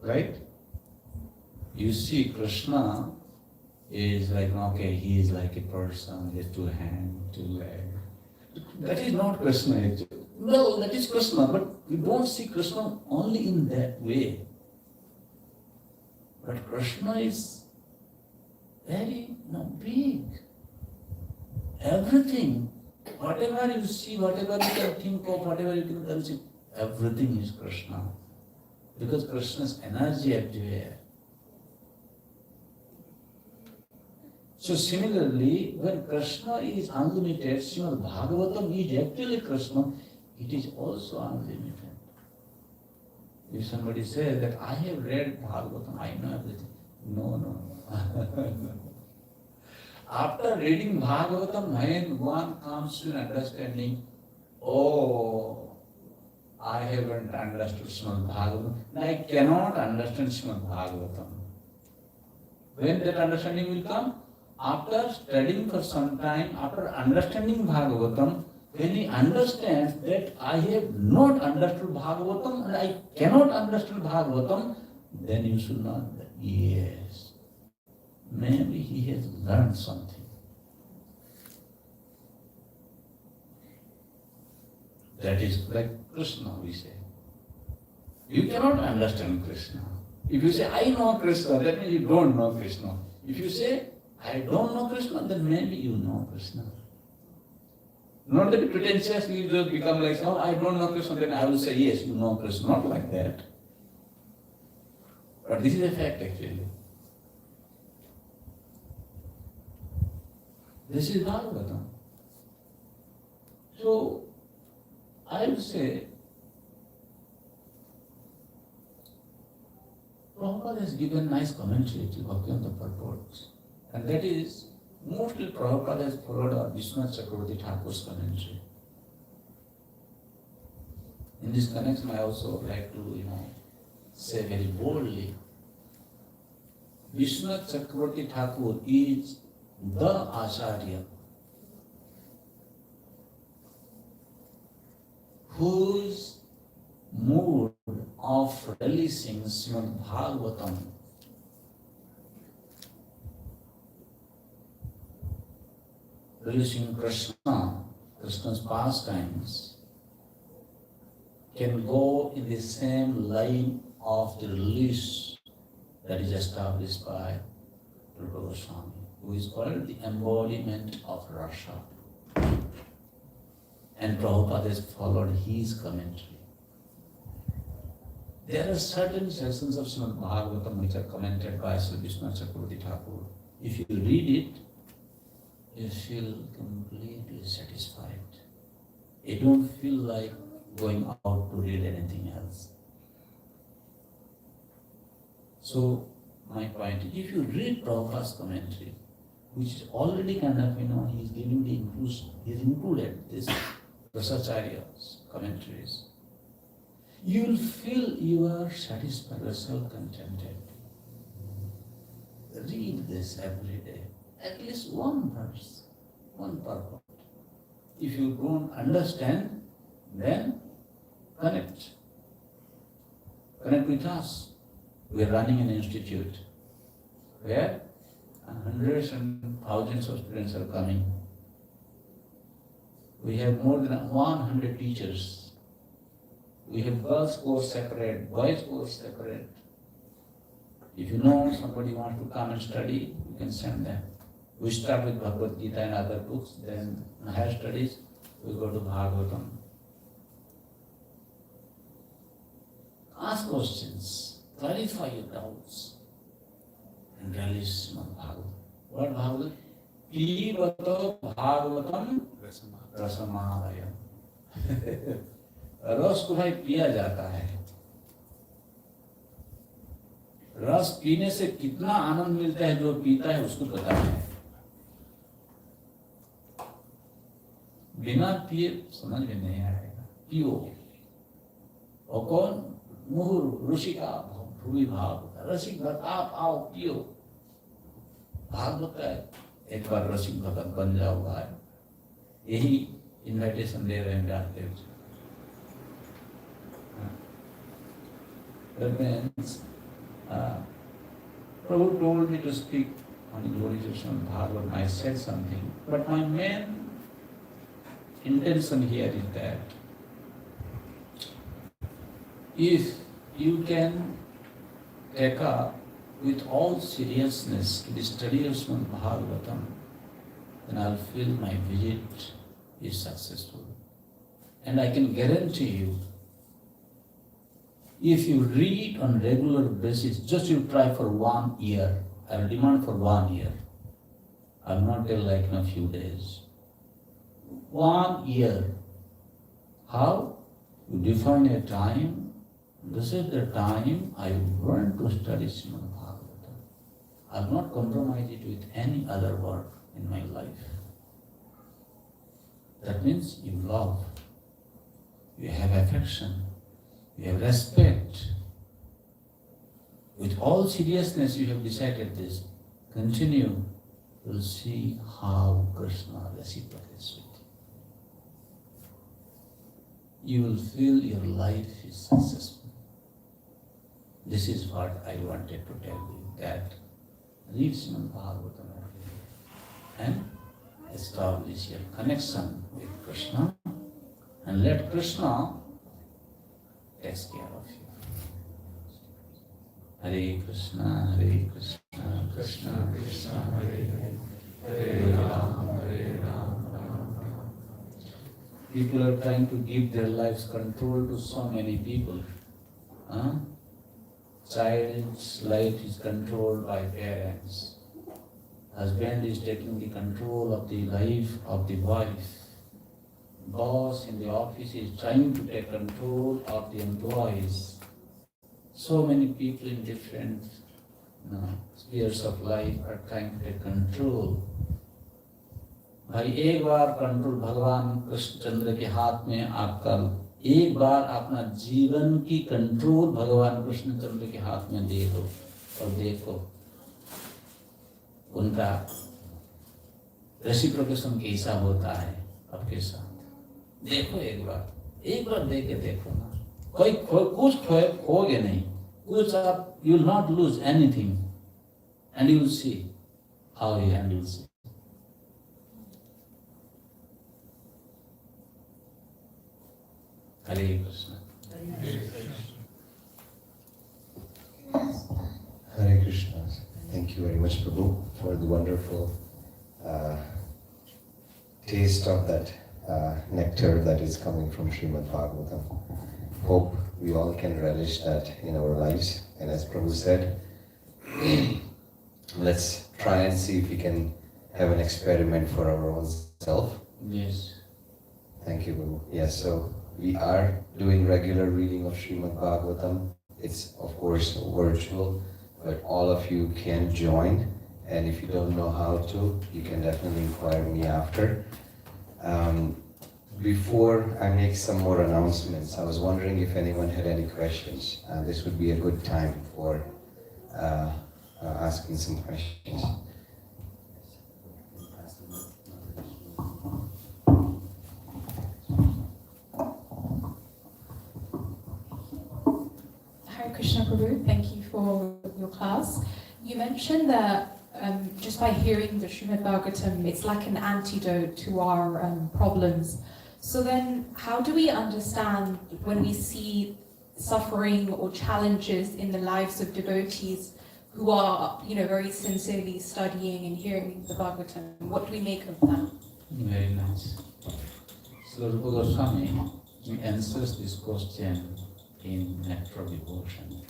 Right? You see, Krishna is like, okay, he is like a person, he has two hands, two legs. That is not Krishna actually. No, that is Krishna, but we don't see Krishna only in that way. But Krishna is very big. Everything, whatever you see, whatever you can think of, whatever you can conceive, everything is Krishna. Because Krishna's energy everywhere. So similarly, when Krishna is unlimited, Srimad Bhagavatam is actually Krishna, it is also unlimited. If somebody says that I have read Bhagavatam, I know everything. No. After reading Bhagavatam, when one comes to an understanding, oh, I haven't understood Srimad Bhagavatam, I cannot understand Srimad Bhagavatam. When that understanding will come? After studying for some time, after understanding Bhagavatam, when he understands that I have not understood Bhagavatam and I cannot understand Bhagavatam, then you should not, yes, maybe he has learned something. That is like Krishna, we say. You cannot understand Krishna. If you say, I know Krishna, that means you don't know Krishna. If you say, I don't know Krishna, then maybe you know Krishna. Not that pretentious, you just become like, oh, I don't know Krishna, then I will say, yes, you know Krishna. Not like that. But this is a fact actually. This is Bhagavatam. So, I will say, Prabhupada has given nice commentary to Bhaktivinoda purports. And that is, mostly Prabhupada has followed our Vishwanath Chakravarti Thakur's commentary. In this connection, I also like to, say very boldly, Vishwanath Chakravarti Thakur is the Acharya whose mood of releasing Srimad Bhagavatam releasing Krishna's pastimes, can go in the same line of the release that is established by Rupa Goswami, who is called the embodiment of Rasa. And Prabhupada has followed his commentary. There are certain sections of Srimad Bhagavatam which are commented by Sri Vishwanath Chakravarti Thakur. If you read it, you feel completely satisfied. You don't feel like going out to read anything else. So, my point is, if you read Prabhupada's commentary, which is already kind of, he's giving the inclusion, he's included this Rasacharya's commentaries, you will feel you are satisfied or self-contented. Read this every day. At least one verse, one purport. If you don't understand, then connect. Connect with us. We are running an institute where hundreds and thousands of students are coming. We have more than 100 teachers. We have girls' course separate, boys' course separate. If you know somebody wants to come and study, you can send them. We start with Bhagavad Gita and other books, then in higher studies, we go to Bhagavatam. Ask questions, clarify your doubts, and release Srimad Bhagavatam. What Bhagavatam? Pibato Bhagavatam Rasamalaya. रस को भाई पिया जाता है। रस पीने से कितना आनंद मिलता है जो पीता है उसको पता है। बिना पिए समझ में नहीं आएगा। पियो। और कौन? मुहुर ऋषिका भूमि भाव रसिक भक्त आप आओ पियो। भागवत है, एक बार रसिक भक्त बन जाओ भाई। यही इन्विटेशन दे रहे हैं व्यासदेव जी। That means Prabhu told me to speak on the glories of Srimad Bhagavatam. I said something, but my main intention here is that if you can take up with all seriousness the study of Srimad Bhagavatam, then I'll feel my visit is successful. And I can guarantee you, if you read on regular basis, just you try for 1 year. I will demand for 1 year. I will not tell like in a few days. 1 year. How? You define a time. This is the time I want to study Srimad Bhagavatam. I will not compromise it with any other work in my life. That means you love, you have affection, you have respect. With all seriousness you have decided this. Continue. You will see how Krishna reciprocates with you. You will feel your life is successful. This is what I wanted to tell you, that read Srimad Bhagavatam and establish your connection with Krishna and let Krishna takes care of you. Hare Krishna, Krishna Krishna, Hare Hare, Hare Ram, Ram Ram. People are trying to give their lives control to so many people. Child's life is controlled by parents. Husband is taking the control of the life of the wife. Boss in the office is trying to take control of the employees. So many people in different spheres of life are trying to take control. भाई एक बार control भगवान कृष्ण चंद्र के हाथ में आपका, एक बार अपना जीवन की कंट्रोल भगवान कृष्ण चंद्र के हाथ में दे दो और देखो उनका रेसिप्रोकेशन कैसा होता है आपके साथ। देखो एक बार देख के देखो ना। कुछ खोगे नहीं, कुछ आप, you will not lose anything, and you will see how he handles it. Hare Krishna. Hare Krishna. Thank you very much, Prabhu, for the wonderful taste of that nectar that is coming from Srimad Bhagavatam. Hope we all can relish that in our lives. And as Prabhu said, let's try and see if we can have an experiment for our own self. Yes. Thank you, Prabhu. Yes, so we are doing regular reading of Srimad Bhagavatam. It's of course virtual, but all of you can join. And if you don't know how to, you can definitely inquire me after. Before I make some more announcements, I was wondering if anyone had any questions. This would be a good time for asking some questions. Hare Krishna Prabhu, thank you for your class. You mentioned that just by hearing the Srimad Bhagavatam, it's like an antidote to our problems. So then, how do we understand when we see suffering or challenges in the lives of devotees who are, very sincerely studying and hearing the Bhagavatam? What do we make of that? Very nice. So Rupa Goswami answers this question in Nectar Devotion.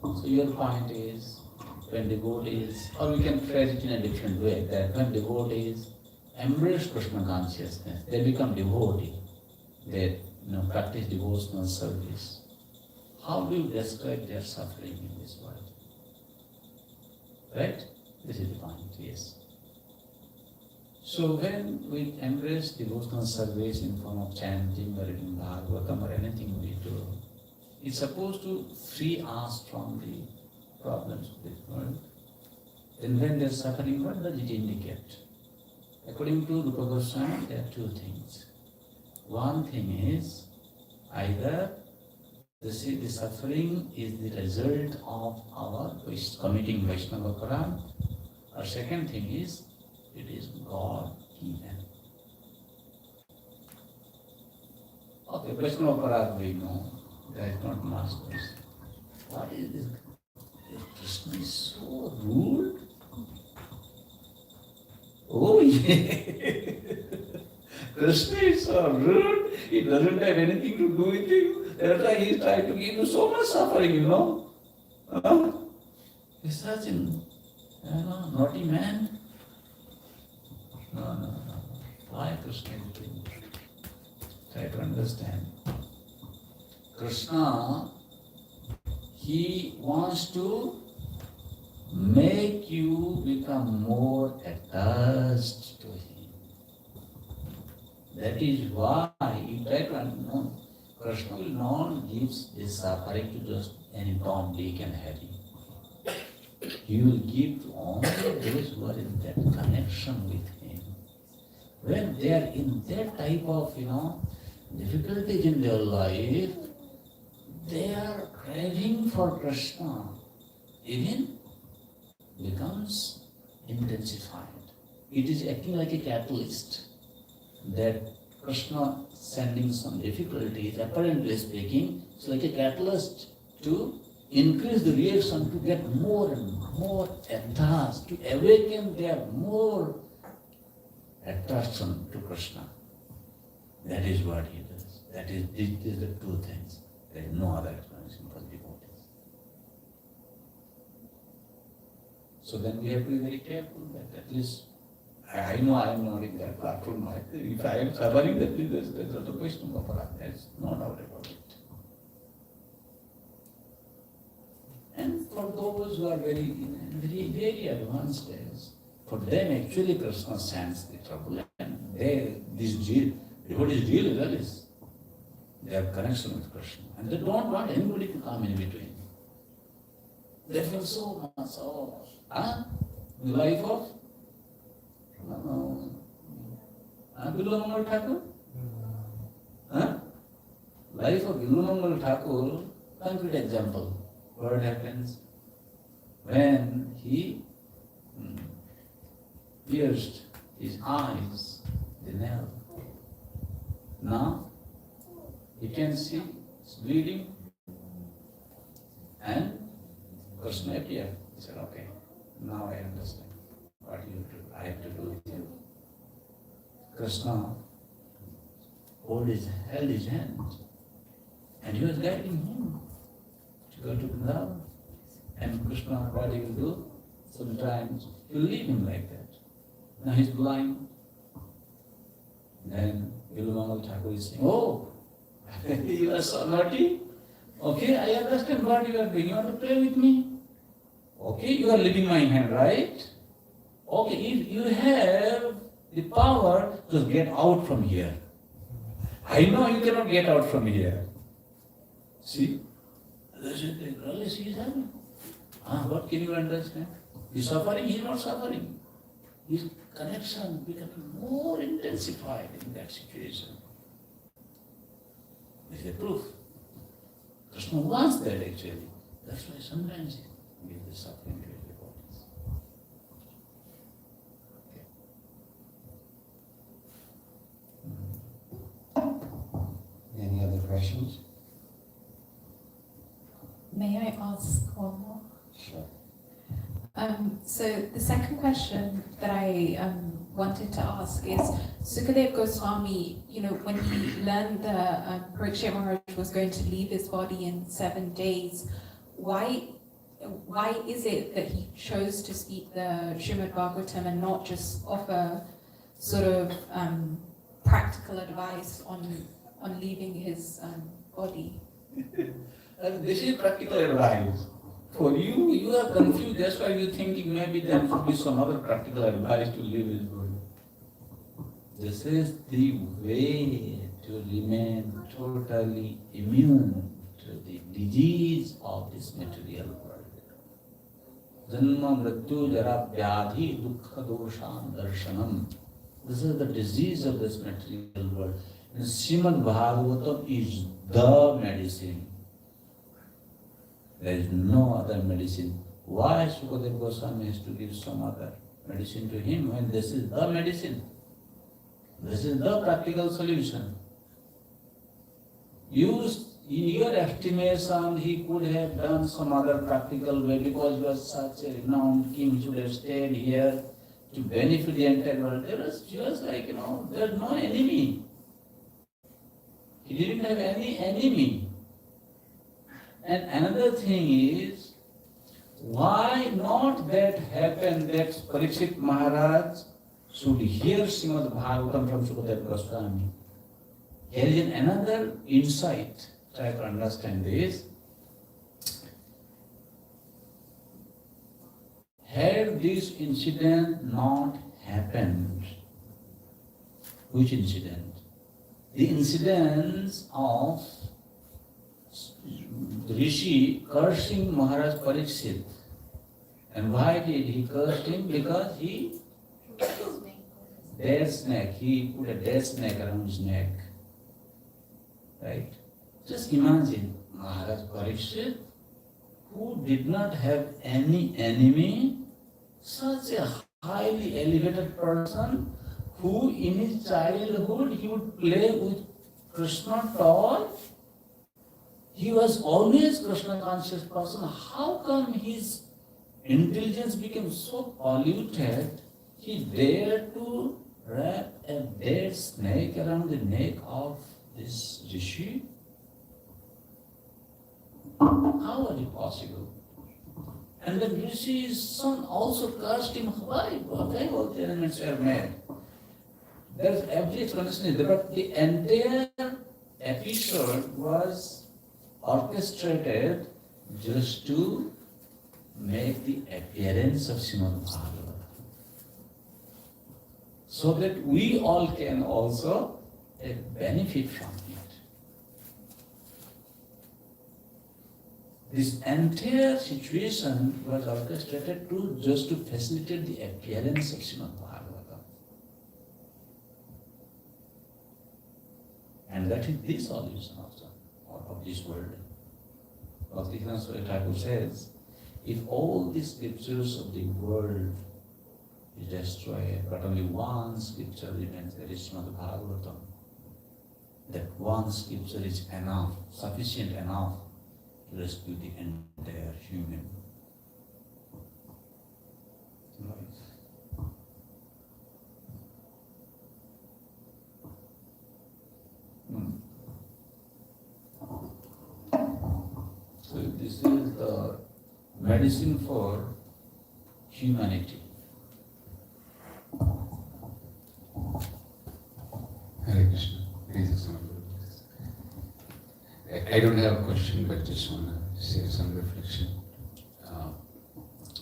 So your point is, when devotees, or we can phrase it in a different way, that when devotees embrace Krishna consciousness, they become devotee, they practice devotional service. How do you describe their suffering in this world? Right? This is the point, yes. So when we embrace devotional service in form of chanting or reading Bhagavatam or anything we do, it's supposed to free us from the problems of this world. Then when there's suffering, what does it indicate? According to Rupa Goswami, there are two things. One thing is either the suffering is the result of our committing Vaishnava Param, or second thing is it is God given. Okay, Vaishnava Param we know, that is not masters. What is this? Krishna is so rude. Oh yeah. Krishna is so rude. He doesn't have anything to do with you. That's why he is trying to give you so much suffering, He's such a naughty man. No. Why Krishna is doing that? Try to understand. Krishna, he wants to make you become more attached to him. That is why you try to know Krishna will not give this suffering to just any Tom, Dick and Harry. He will give to only those who are in that connection with him. When they are in that type of, difficulties in their life, they are craving for Krishna. Even becomes intensified. It is acting like a catalyst that Krishna sending some difficulties, apparently speaking, it's like a catalyst to increase the reaction, to get more and more attached, to awaken their more attraction to Krishna. That is what he does. These are the two things. There is no other explanation for devotees. So then we have to be very careful that at least I know I am not in that platform. If I am suffering, that is there's a question of Allah. There is no doubt about it. And for those who are very advanced days, for them actually Krishna sends the trouble, and these devotees really realize their connection with Krishna, and they don't want anybody to come in between. They feel so much, the life of Billamangal Thakur? Life of Billamangal Thakur, concrete example. What happens when he pierced his eyes, the nail. Now he can see, it's bleeding, and Krishna appeared. He said, okay, now I understand what I have to do with you. Krishna held his hand, and he was guiding him to go to Vrindavan. And Krishna, what he will do? Sometimes he will leave him like that. Now he's blind. Then Billamangal Thakur is saying, oh, you are so naughty. Okay, I understand what you are doing. You want to play with me? Okay, you are leaving my hand, right? Okay, if you have the power to get out from here. I know you cannot get out from here. See? Really see his hand. What can you understand? He's suffering, he's not suffering. His connection becoming more intensified in that situation. This is the proof. Krishna wants that actually. That's why sometimes he gives the suffering to his devotees. Any other questions? May I ask one more? Sure. So the second question that I wanted to ask is, Sukadev Goswami, when he learned that Parikshit Maharaj was going to leave his body in 7 days, why why is it that he chose to speak the Srimad Bhagavatam and not just offer sort of practical advice on leaving his body? This is practical advice. For you, you are confused. That's why you're thinking maybe there should be some other practical advice to leave his body. This is the way to remain totally immune to the disease of this material world. Janma mrityu jara vyadhi dukkha doshan darshanam. This is the disease of this material world. And Srimad Bhagavatam is the medicine. There is no other medicine. Why Sukadeva Goswami has to give some other medicine to him when this is the medicine? This is the practical solution. In your estimation, he could have done some other practical way because he was such a renowned king, he should have stayed here to benefit the entire world. There was just like, there's no enemy. He didn't have any enemy. And another thing is, why not that happen that Parikshit Maharaj should hear Srimad Bhagavatam from Sukadeva Goswami? Here is another insight. Try to understand this. Had this incident not happened, which incident? The incidents of Rishi cursing Maharaj Parikshit. And why did he curse him? Because he dead snake. He put a dead snake around his neck. Right? Just imagine Maharaj Parikshit, who did not have any enemy, such a highly elevated person, who in his childhood he would play with Krishna toy. He was always Krishna conscious person. How come his intelligence became so polluted, he dared to wrap a dead snake around the neck of this Rishi? How was it possible? And then Rishi's son also cursed him. Why? Why all the elements were made? There's every explanation is there, but the entire episode was orchestrated just to make the appearance of Srimad Bhagavatam, so that we all can also benefit from it. This entire situation was orchestrated just to facilitate the appearance of Srimad Bhagavatam. And that is the solution also of this world. Bhaktivinoda Swami Thakur says, if all the scriptures of the world is destroyed, but only one scripture remains, that is Srimad Bhagavatam, that one scripture is enough, sufficient enough to rescue the entire human life. So this is the medicine for humanity. Hare Krishna. Please explain. I don't have a question, but just want to share some reflection.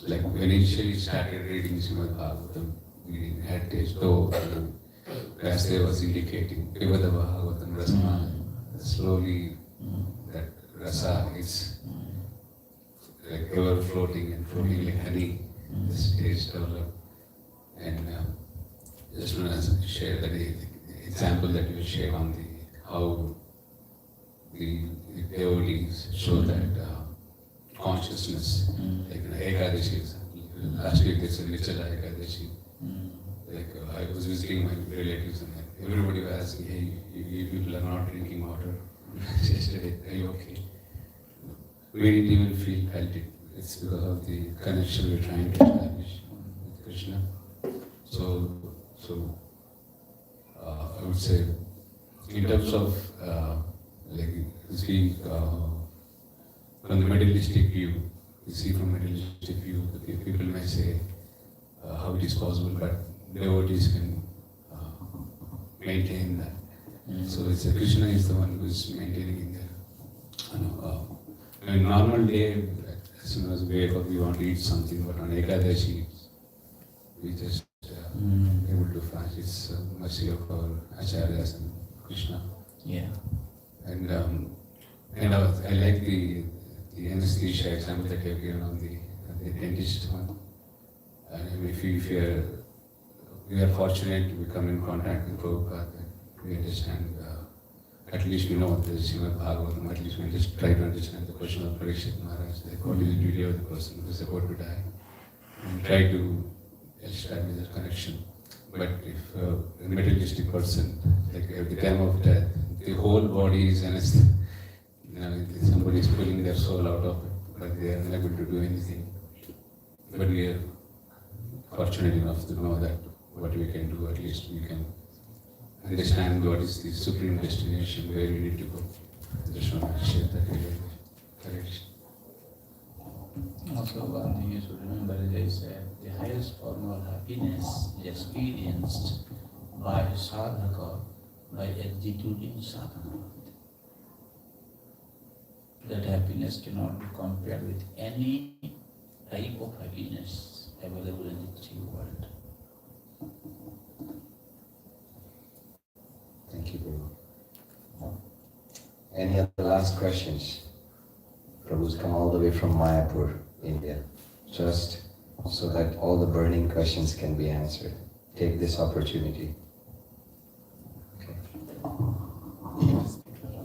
Like when initially started reading Srimad Bhagavatam, we had taste, though as they was indicating, Pivada Bhagavatam Rasana, slowly that rasa is like ever floating and floating like honey, this taste developed. And just want to share that example that you shared on how the devotees show that consciousness, like Ekadashi, last week it's a Nichala Ekadashi. Like I was visiting my relatives and everybody was asking, hey, you people are not drinking water. Yesterday, are you okay? We didn't even felt it. It's because of the connection we're trying to establish with Krishna. So I would say, in terms of like speak from the materialistic view, you see from a materialistic view, the people may say how it is possible, but devotees can maintain that. So it's Krishna is the one who is maintaining in there. In a normal day, as soon as we wake up, we want to eat something, but on Ekadashi, we just able to fast. It's mercy of our acharyas and Krishna. Yeah. And I like the anesthesia example that you have given on the dentist one. And if we are fortunate to become in contact with Prabhupada, we understand, at least we know what the Srimad Bhagavatam, at least we just try to understand the question of Parikshit Maharaj, like what is the duty of the person who is about to die, and try to establish that connection. But if a materialistic person, like at the time of death, the whole body is anesthetic, somebody is pulling their soul out of it, but they are unable to do anything. But we are fortunate enough to know that what we can do, at least we can understand what is the supreme destination, where we need to go. I just want to share that correction. Also, one thing you should remember, as I said, the highest form of happiness is experienced by a sadhaka, by executing sadhana. That happiness cannot be compared with any type of happiness available in the three world. Thank you, Prabhu. Any other last questions? Prabhu's come all the way from Mayapur, India, just so that all the burning questions can be answered. Take this opportunity. Okay.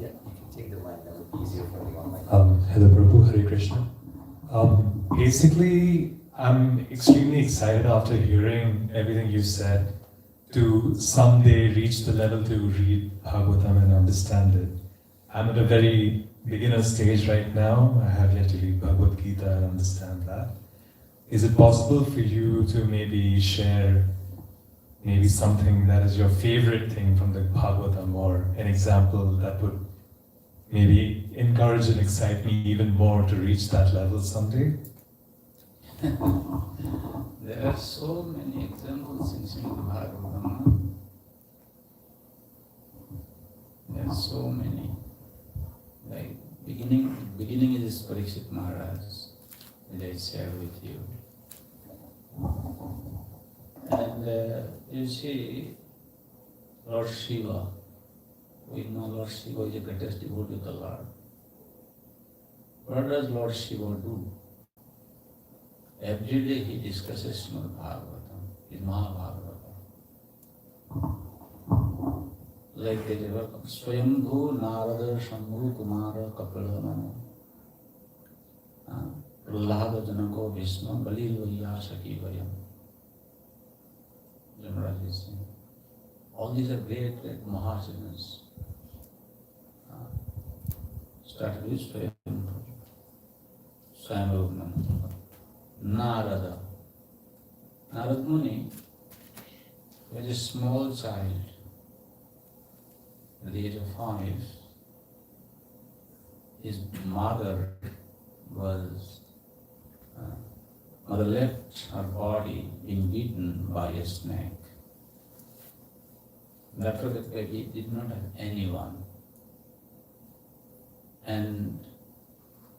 Yeah, take the mic, that would be easier for the online. Hello Prabhu, Hare Krishna. Basically, I'm extremely excited after hearing everything you said to someday reach the level to read Bhagavatam and understand it. I'm at a very beginner stage right now. I have yet to read Bhagavad Gita and understand that. Is it possible for you to maybe share maybe something that is your favorite thing from the Bhagavatam, or an example that would maybe encourage and excite me even more to reach that level someday? There are so many examples in Srimad Bhagavatam. There are so many. Like beginning is Parikshit Maharaj, that I share with you. And you see, Lord Shiva, we know Lord Shiva is the greatest devotee of the Lord. What does Lord Shiva do? Every day he discusses Srimad Bhagavatam, his Mahabhagavatam. Like they were Swayambhu, Narada, Shambhu, Kumara, Kapila, Manu. Prahlada, Janako, Vishnu, Balil, Vaya, Shaki, Vayam. Jamaraj is saying. All these are great, great Mahasinas. Started with Swayambhu, Swayambhu, Narada. Narada Muni was a small child. At the age of 5, his mother left her body being beaten by a snake. After that baby did not have anyone. And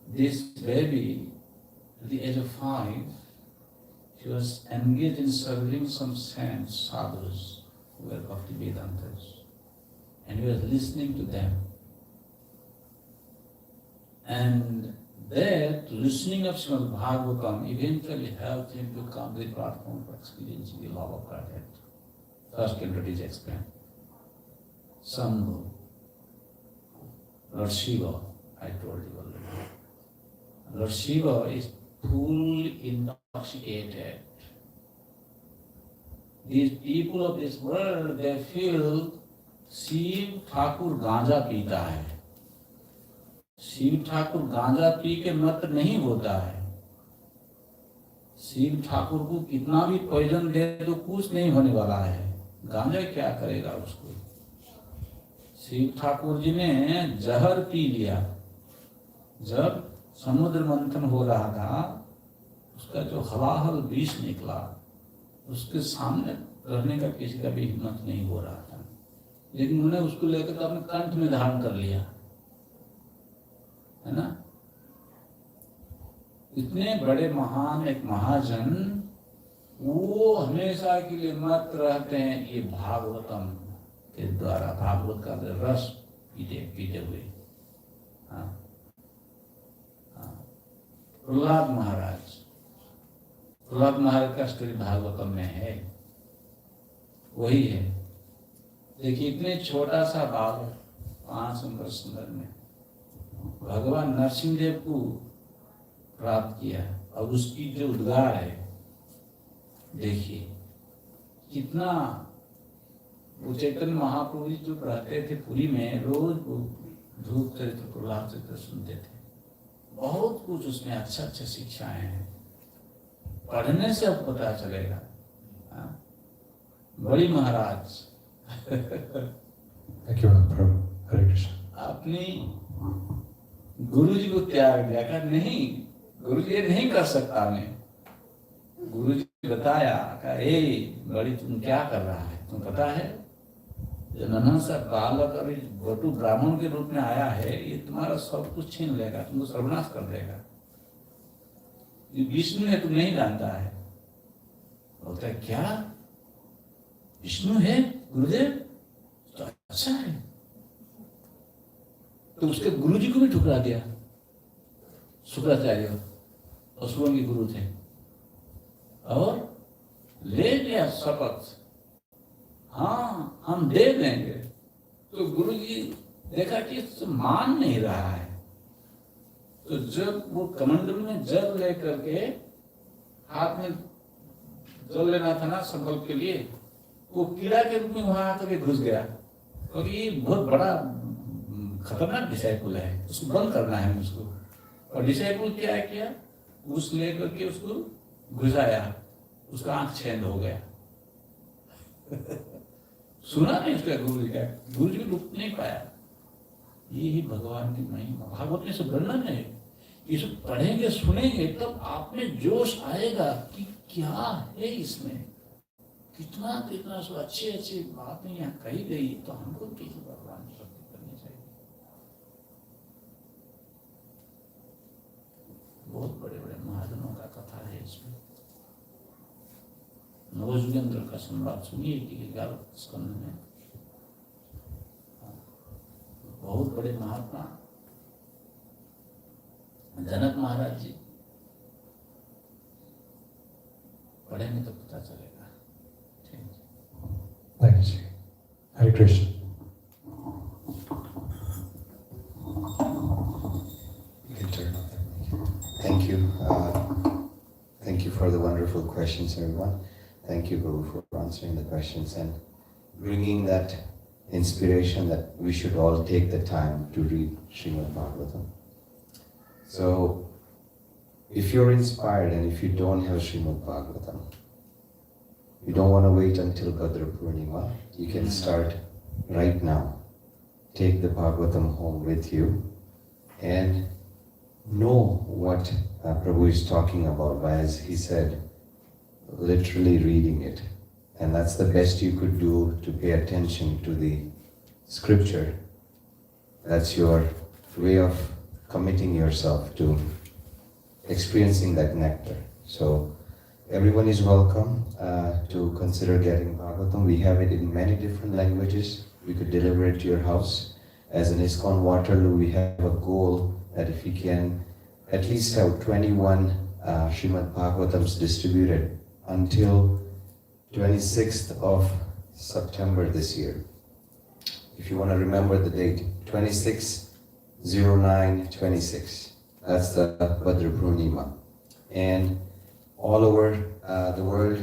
this baby, at the age of 5, she was engaged in serving some saints, sadhus, who were Bhakti Vedantas. And he was listening to them. And that listening of Srimad Bhagavatam eventually helped him to come to the platform for experiencing the love of Godhead. First canto is explained. Sambhu, Lord Shiva, I told you already. Lord Shiva is fully intoxicated. These people of this world, they feel Shiv Thakur गांजा पीता है. शिव ठाकुर गांजा P के मत नहीं होता है. शिव ठाकुर को कितना भी पॉइजन दे तो कुछ नहीं होने वाला है. गांजा क्या करेगा उसको. शिव ठाकुर जी ने जहर पी लिया. जब समुद्र मंथन हो रहा था उसका जो हलाहल विष निकला, उसके सामने रहने का किसी का भी हिम्मत नहीं हो रहा था, लेकिन उन्होंने उसको लेकर तो अपने कंठ में धारण कर लिया, है ना। इतने बड़े महान एक महाजन, वो हमेशा के लिए मत रहते हैं ये भागवतम के द्वारा, भागवत का रस पीते हुए। हाँ, हाँ। प्रहलाद महाराज का स्टोरी भागवतम में है, वही है। देखिए इतने छोटा सा बालक 5 वर्ष उम्र में भगवान नरसिंहदेव को प्राप्त किया, और उसकी जो उद्गार है, देखिए कितना। वो चैतन्य महाप्रभु जी जो रहते थे पुरी में, रोज वो ध्रुव चरित्र प्रहलाद चरित्र सुनते थे। बहुत कुछ उसमें अच्छा अच्छा शिक्षाएं हैं, पढ़ने से अब पता चलेगा। हाँ? बड़ी महाराज Thank you, Prabhu. Hare Krishna. अपनी गुरु जी को त्याग दिया, कहा नहीं गुरु जी ये नहीं कर सकता मैं। गुरु जी बताया, कहा ए बड़ी तुम क्या कर रहा है, तुम पता है जो नन्हा सा बालक अभी बटू ब्राह्मण के रूप में आया है, ये तुम्हारा सब कुछ छीन लेगा, तुमको सर्वनाश कर देगा। ये विष्णु है, तुम नहीं जानता है। बोलता है क्या विष्णु है गुरुदेव, तो अच्छा है। तो उसके गुरु जी को भी ठुकरा दिया। शुक्राचार्य असुरों के गुरु थे, और ले लिया शपथ, हाँ हम दे देंगे। तो गुरु जी देखा कि मान नहीं रहा है, तो जब वो कमंडल में जल लेकर के, हाथ में जल लेना था ना संकल्प के लिए, वो कीड़ा के रूप में वहां आकर के घुस गया, क्योंकि ये बहुत बड़ा खतरनाक डिसाइपल है, उसको बंद करना है मुझको। और डिसाइपल क्या है किया, घुस लेकर के उसको घुसाया, उसका आंख छेद हो गया। सुना नहीं उसका गुरु जी का, गुरु जी रुक नहीं पाया। ये ही भगवान की महिमा, भागवत में सब वर्णन है। ये सब पढ़ेंगे सुनेंगे तब आप में जोश आएगा कि क्या है इसमें, कितना कितना सब अच्छी अच्छी बातें यहाँ कही गई, तो हमको भी भगवान की भक्ति करनी चाहिए। बहुत बड़े बड़े महाजनों का कथा है इसमें। नवजुगेंद्र का संवाद सुनिए कि 11 स्कंद में बहुत बड़े महात्मा जनक महाराज जी, पढ़ेंगे तो पता चलेगा। Thank you, Ji. Hare Krishna. You can turn off the mic. Thank you. Thank you for the wonderful questions, everyone. Thank you, Guru, for answering the questions and bringing that inspiration that we should all take the time to read Srimad Bhagavatam. So, if you're inspired and if you don't have Srimad Bhagavatam, you don't want to wait until Bhadra Purnima, you can start right now. Take the Bhagavatam home with you and know what Prabhu is talking about by, as he said, literally reading it. And that's the best you could do to pay attention to the scripture. That's your way of committing yourself to experiencing that nectar. So everyone is welcome to consider getting Bhagavatam. We have it in many different languages. We could deliver it to your house. As an ISKCON Waterloo, we have a goal that if we can at least have 21 Srimad Bhagavatams distributed until 26th of September this year. If you want to remember the date, 26/09/26. That's the Bhadra Purnima. And all over the world,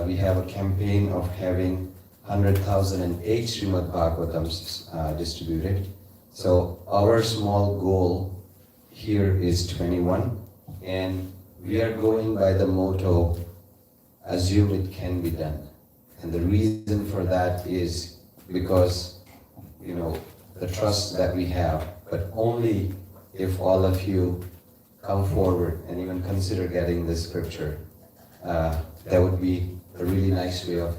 we have a campaign of having 100,008 Srimad Bhagavatams distributed. So our small goal here is 21, and we are going by the motto, assume it can be done. And the reason for that is because, the trust that we have, but only if all of you come forward and even consider getting this scripture, that would be a really nice way of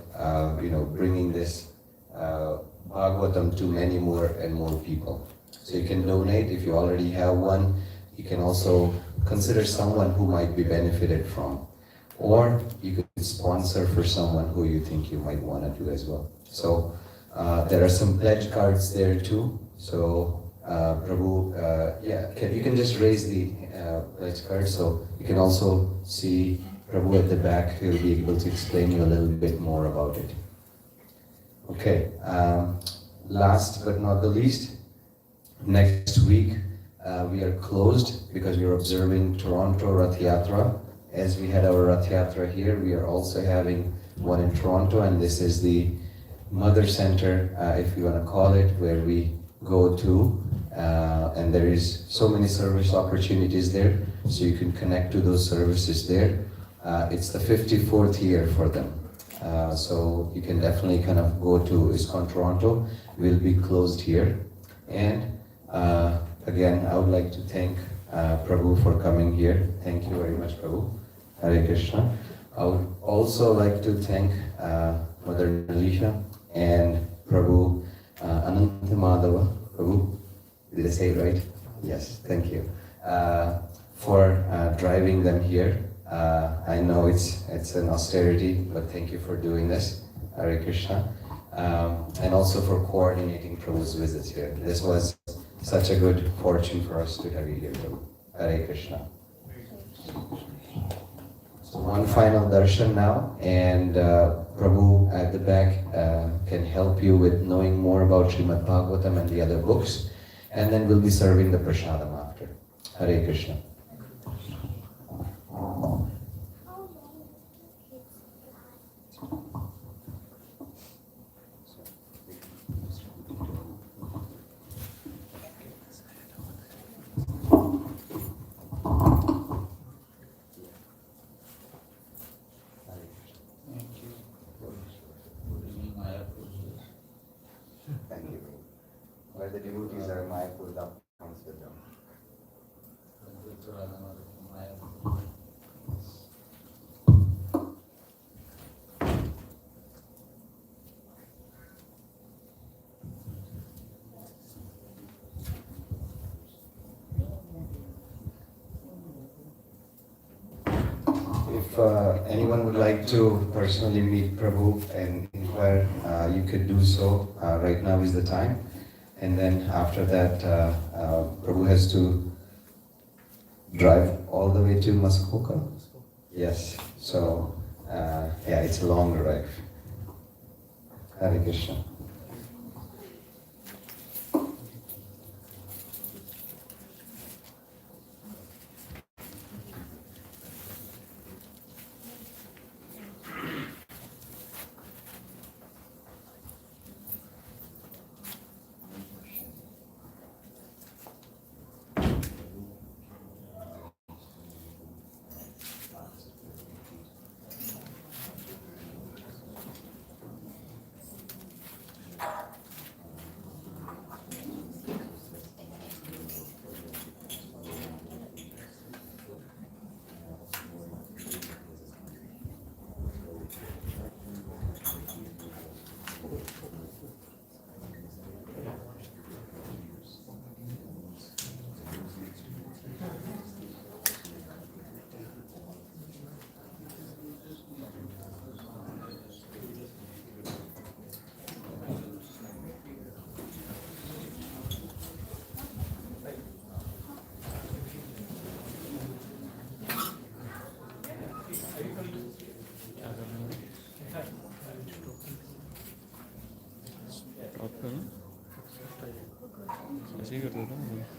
bringing this Bhagavatam to many more and more people. So you can donate if you already have one. You can also consider someone who might be benefited from, or you could sponsor for someone who you think you might want to do as well. So there are some pledge cards there too. So Prabhu, you can just raise the pledge card, so you can also see Prabhu at the back. He'll be able to explain you a little bit more about it. Okay, last but not the least, next week we are closed because we are observing Toronto Rath Yatra. As we had our Rath Yatra here, we are also having one in Toronto, and this is the mother center, if you want to call it, where we go to, and there is so many service opportunities there, so you can connect to those services there. It's the 54th year for them. So you can definitely kind of go to ISKCON Toronto. We'll be closed here. And again, I would like to thank Prabhu for coming here. Thank you very much, Prabhu. Hare Krishna. I would also like to thank Mother Nalisha and Prabhu Ananta Madhava. Prabhu, did I say it right? Yes, thank you. For driving them here. I know it's an austerity, but thank you for doing this, Hare Krishna, and also for coordinating Prabhu's visits here. This was such a good fortune for us to have you here, Prabhu. Hare Krishna. So one final darshan now, and Prabhu at the back can help you with knowing more about Srimad Bhagavatam and the other books, and then we'll be serving the prasadam after. Hare Krishna. Where the devotees are Mayapur, that comes with them. If anyone would like to personally meet Prabhu and inquire, you could do so. Right now is the time. And then after that, Prabhu has to drive all the way to Muskoka. Yes. So, it's a long drive. Hare Krishna. ऐसे ही कर देता हूँ